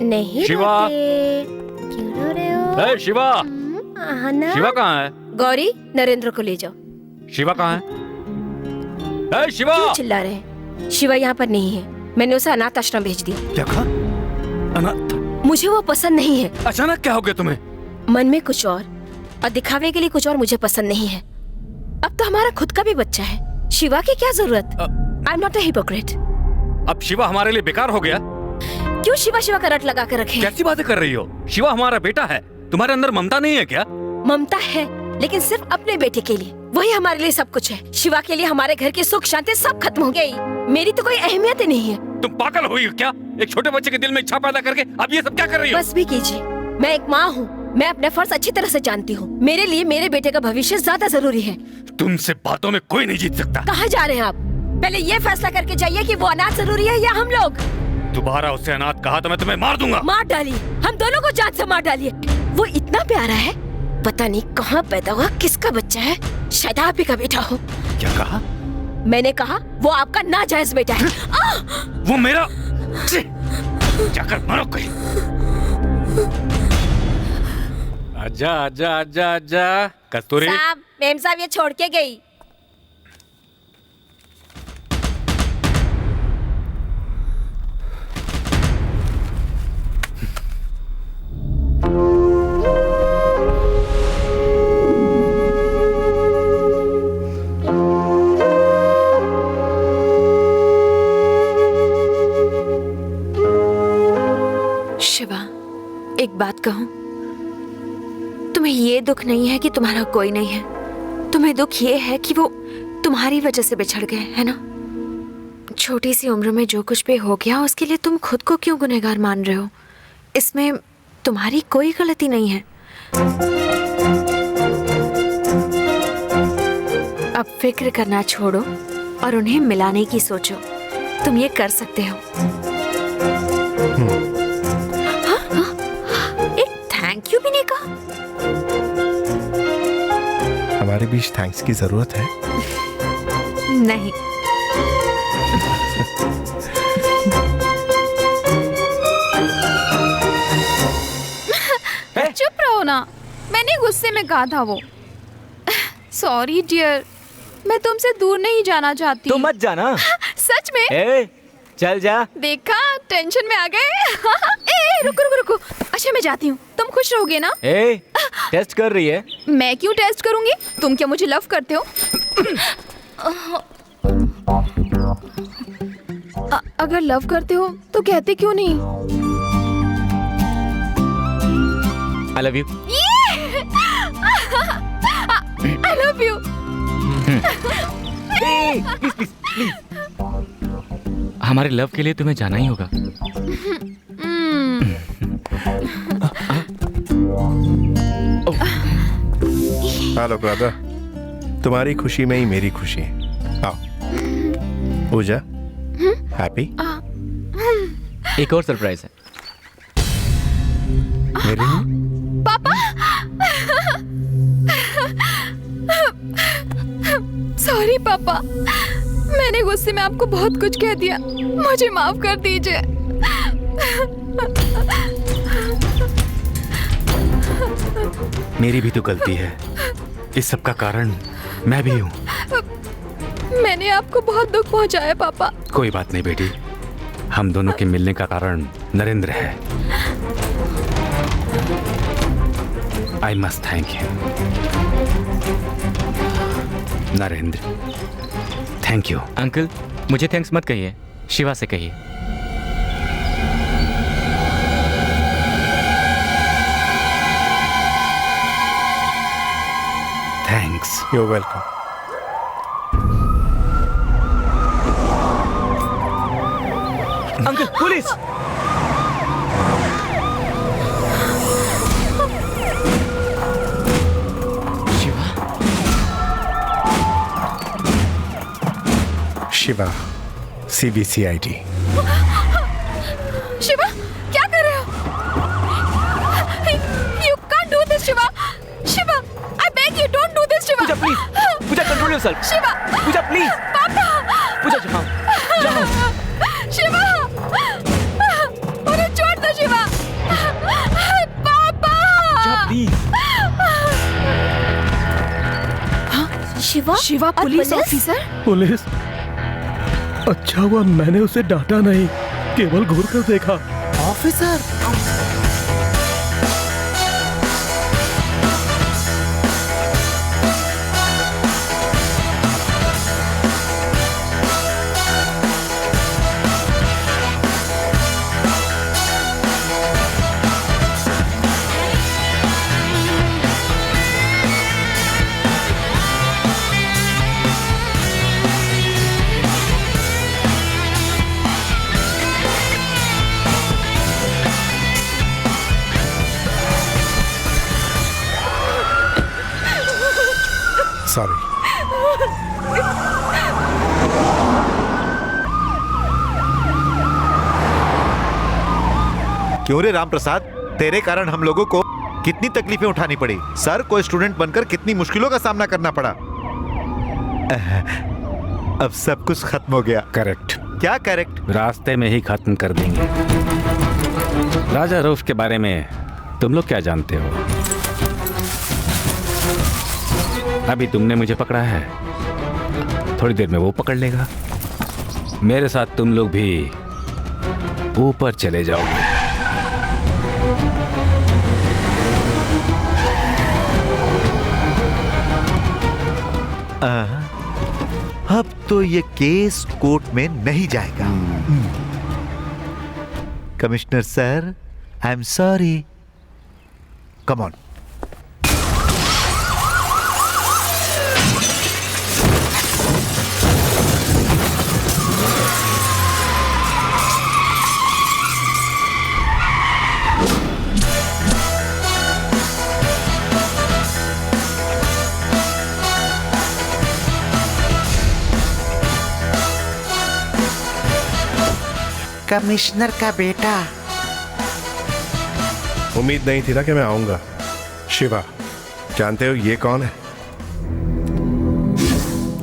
नहीं शिवा, क्यों रो रहे हो? शिवा, शिवा कहाँ है? गौरी, नरेंद्र को ले जाओ। शिवा कहाँ है? शिवा, क्यों चिल्ला रहे हैं? शिवा यहाँ पर नहीं है, मैंने उसे अनाथ आश्रम भेज दिया। क्या कहा? अनाथ? मुझे वो पसंद नहीं है। अचानक क्या हो गया तुम्हें? मन में कुछ और दिखावे के लिए कुछ और मुझे पसंद नहीं है। अब तो हमारा खुद का भी बच्चा है, शिवा की क्या जरूरत? I am not a hypocrite. अब शिवा हमारे लिए बेकार हो गया? क्यों शिवा शिवा का रट लगा कर रखे? कैसी बातें कर रही हो? शिवा हमारा बेटा है, तुम्हारे अंदर ममता नहीं है क्या? ममता है, लेकिन सिर्फ अपने बेटे के लिए। वही हमारे लिए सब कुछ है। शिवा के लिए हमारे घर की सुख शांति सब खत्म हो गई। मेरी तो कोई अहमियत ही नहीं है। तुम पागल हुई हो क्या? एक छोटे बच्चे के दिल में इच्छा पैदा करके अब ये सब क्या कर रही हो? बस भी कीजिए, मैं एक माँ हूँ, मैं अपने फर्ज अच्छी तरह से जानती हूँ। मेरे लिए मेरे बेटे का भविष्य ज्यादा जरूरी है। तुमसे बातों में कोई नहीं जीत सकता। कहाँ जा रहे हैं आप? पहले ये फैसला करके जाइए कि वो अनाथ जरूरी है या हम लोग। दोबारा उसे अनाथ कहा तो मैं तुम्हें मार दूंगा। मार डालिए, हम दोनों को जान से मार डालिए। वो इतना प्यारा है, पता नहीं कहाँ पैदा हुआ, किसका बच्चा है, शायद आप ही का बेटा हो। क्या कहा? मैंने कहा वो आपका नाजायज बेटा है। वो मेरा, जाकर मरो कहीं। आजा आजा आजा आजा। कस्तूरी साहब, मेम साहब ये छोड़ के गई। शिवा, एक बात कहूं, तुम्हें ये दुख नहीं है कि तुम्हारा कोई नहीं है, तुम्हें दुख ये है कि वो तुम्हारी वजह से बिछड़ गए, है ना? छोटी सी उम्र में जो कुछ भी हो गया उसके लिए तुम खुद को क्यों गुनहगार मान रहे हो? इसमें तुम्हारी कोई गलती नहीं है। अब फिक्र करना छोड़ो और उन्हें मिलाने की सोचो। तुम ये कर सकते हो। एक थैंक यू भी नहीं कहा। हमारे बीच थैंक्स की जरूरत है? नहीं। चुप रहो ना, मैंने गुस्से में कहा था वो। सॉरी डियर, मैं तुमसे दूर नहीं जाना चाहती। तो मत जाना। सच में? चल जा। देखा, टेंशन में आ गए। रुको रुको रुको। अच्छा मैं जाती हूँ, तुम खुश रहोगे ना? टेस्ट कर रही है? मैं क्यों टेस्ट करूंगी? तुम क्या मुझे लव करते हो? अगर लव करते हो तो कहते क्यों नहीं? I love you. I love you. Please हमारे लव के लिए तुम्हें जाना ही होगा। हेलो ब्रदर, तुम्हारी खुशी में ही मेरी खुशी है। आओ पूजा, हैप्पी? एक और सरप्राइज है मेरे लिए। पापा, सॉरी पापा, मैंने गुस्से में आपको बहुत कुछ कह दिया, मुझे माफ कर दीजिए। मेरी भी तो गलती है, इस सब का कारण मैं भी हूँ। मैंने आपको बहुत दुख पहुंचाया पापा। कोई बात नहीं बेटी, हम दोनों के मिलने का कारण नरेंद्र है। I must thank you Narendra, thank you. Uncle मुझे थैंक्स मत कहिए, शिवा से कहिए। Thanks. You welcome. Uncle police! Shiva, CBCID। Shiva, क्या कर रहे हो? You can't do this, Shiva. Shiva, I beg you, don't do this, Shiva. Pooja please, Pooja control yourself. Shiva, Pooja please. पापा। पूजा जाओ। शिवा, उन्हें छोड़ दो शिवा। पापा। Please. Shiva? Shiva police officer? Police? अच्छा हुआ मैंने उसे डांटा नहीं, केवल घूर कर देखा। Officer, sorry. क्यों रे रामप्रसाद, तेरे कारण हम लोगों को कितनी तकलीफें उठानी पड़ी। सर को स्टूडेंट बनकर कितनी मुश्किलों का सामना करना पड़ा। अब सब कुछ खत्म हो गया। करेक्ट। क्या करेक्ट? रास्ते में ही खत्म कर देंगे। राजा रऊफ के बारे में तुम लोग क्या जानते हो? अभी तुमने मुझे पकड़ा है, थोड़ी देर में वो पकड़ लेगा। मेरे साथ तुम लोग भी ऊपर चले जाओगे। अब तो ये केस कोर्ट में नहीं जाएगा। Commissioner sir, I am sorry. Come on. Commissioner का बेटा। उम्मीद नहीं थी ना कि मैं आऊंगा। शिवा, जानते हो ये कौन है?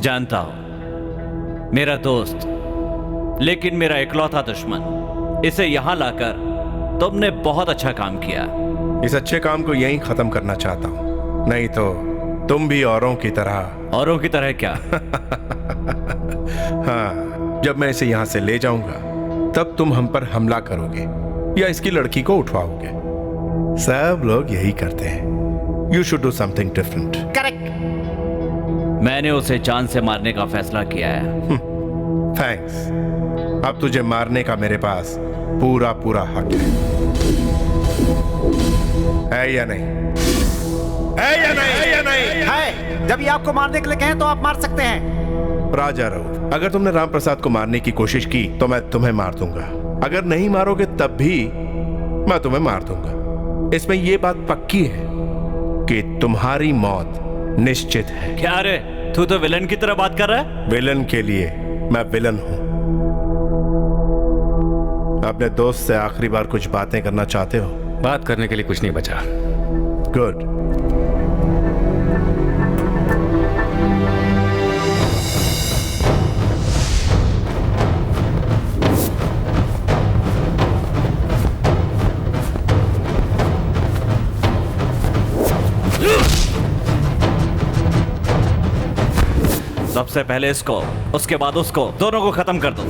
जानता हूं, मेरा दोस्त, लेकिन मेरा इकलौता दुश्मन। इसे यहां लाकर तुमने बहुत अच्छा काम किया। इस अच्छे काम को यहीं खत्म करना चाहता हूं, नहीं तो तुम भी औरों की तरह। औरों की तरह क्या? हाँ, जब मैं इसे यहां से ले जाऊंगा तब तुम हम पर हमला करोगे या इसकी लड़की को उठवाओगे। सब लोग यही करते हैं। You should do something different. Correct. मैंने उसे जान से मारने का फैसला किया है। थैंक्स। अब तुझे मारने का मेरे पास पूरा पूरा हक है या नहीं? है या नहीं? है या नहीं? है। जब ये आपको मारने के लिए कहें तो आप मार सकते हैं। राजा रऊफ, अगर तुमने रामप्रसाद को मारने की कोशिश की तो मैं तुम्हें मार दूंगा। अगर नहीं मारोगे तब भी मैं तुम्हें मार दूंगा। इसमें यह बात पक्की है कि तुम्हारी मौत निश्चित है। क्या रे, तू तो विलन की तरह बात कर रहा है? विलन के लिए मैं विलन हूं। अपने दोस्त से आखिरी बार कुछ बातें करना चाहते हो? बात करने के लिए कुछ नहीं बचा। गुड। सबसे पहले इसको, उसके बाद उसको, दोनों को खत्म कर दो।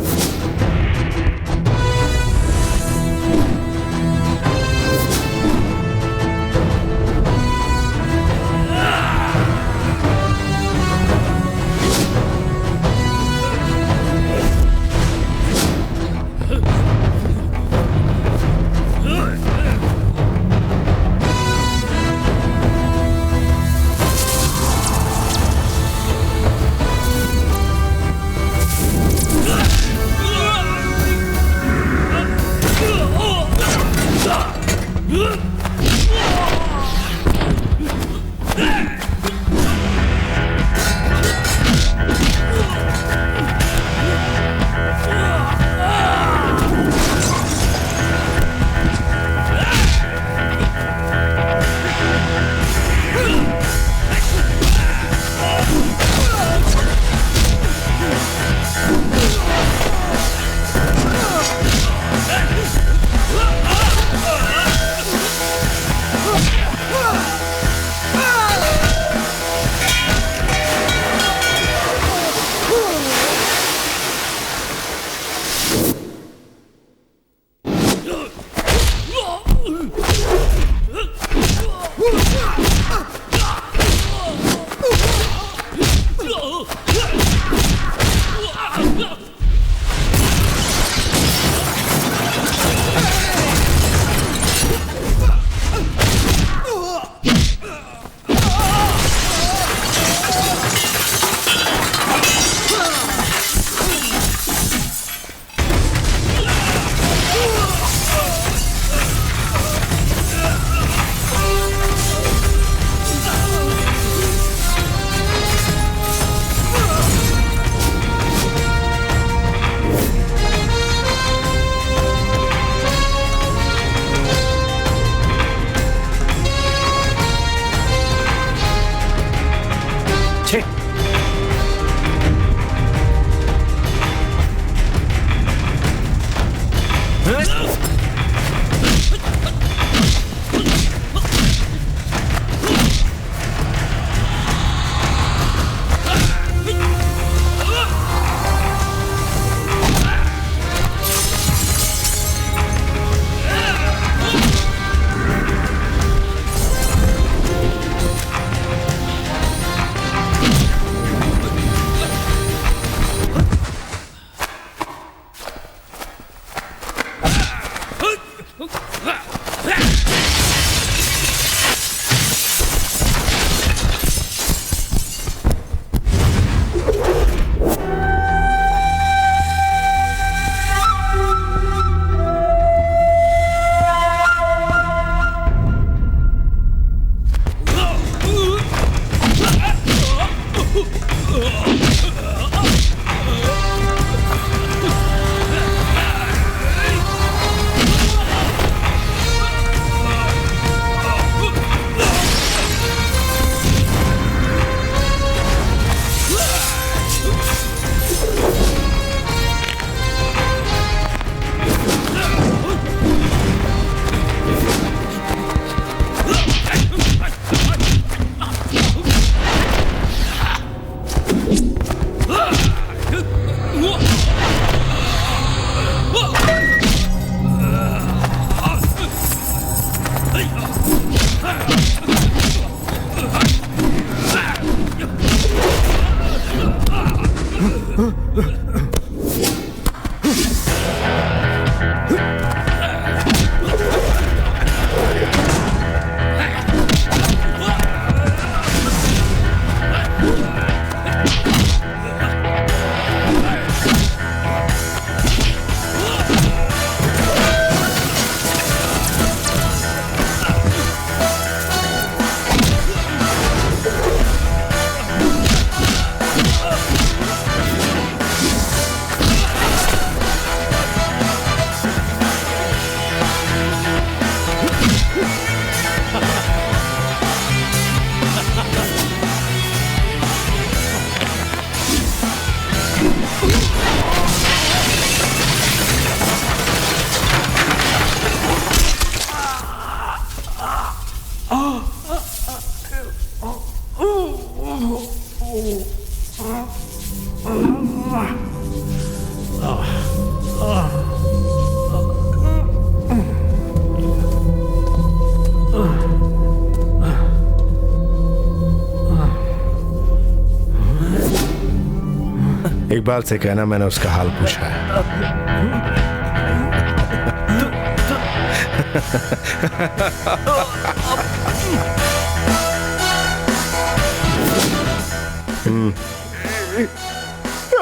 इकबाल से कहना मैंने उसका हाल पूछा है।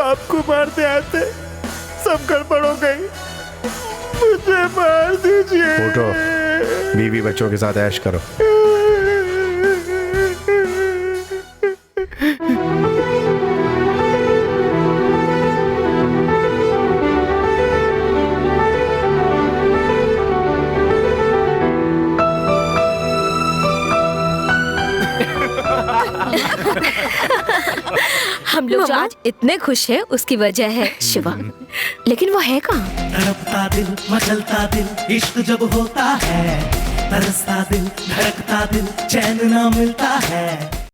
आपको मारते आते सब गड़बड़ हो गई, मुझे मार दीजिए। उठो, बीवी बच्चों के साथ ऐश करो। हम लोग जो आज इतने खुश हैं उसकी वजह है शिवा, लेकिन वो है कहाँ? तड़पता दिल, मचलता दिल, इश्क जब होता है, तरसता दिल, धड़कता दिल, चैन ना मिलता है।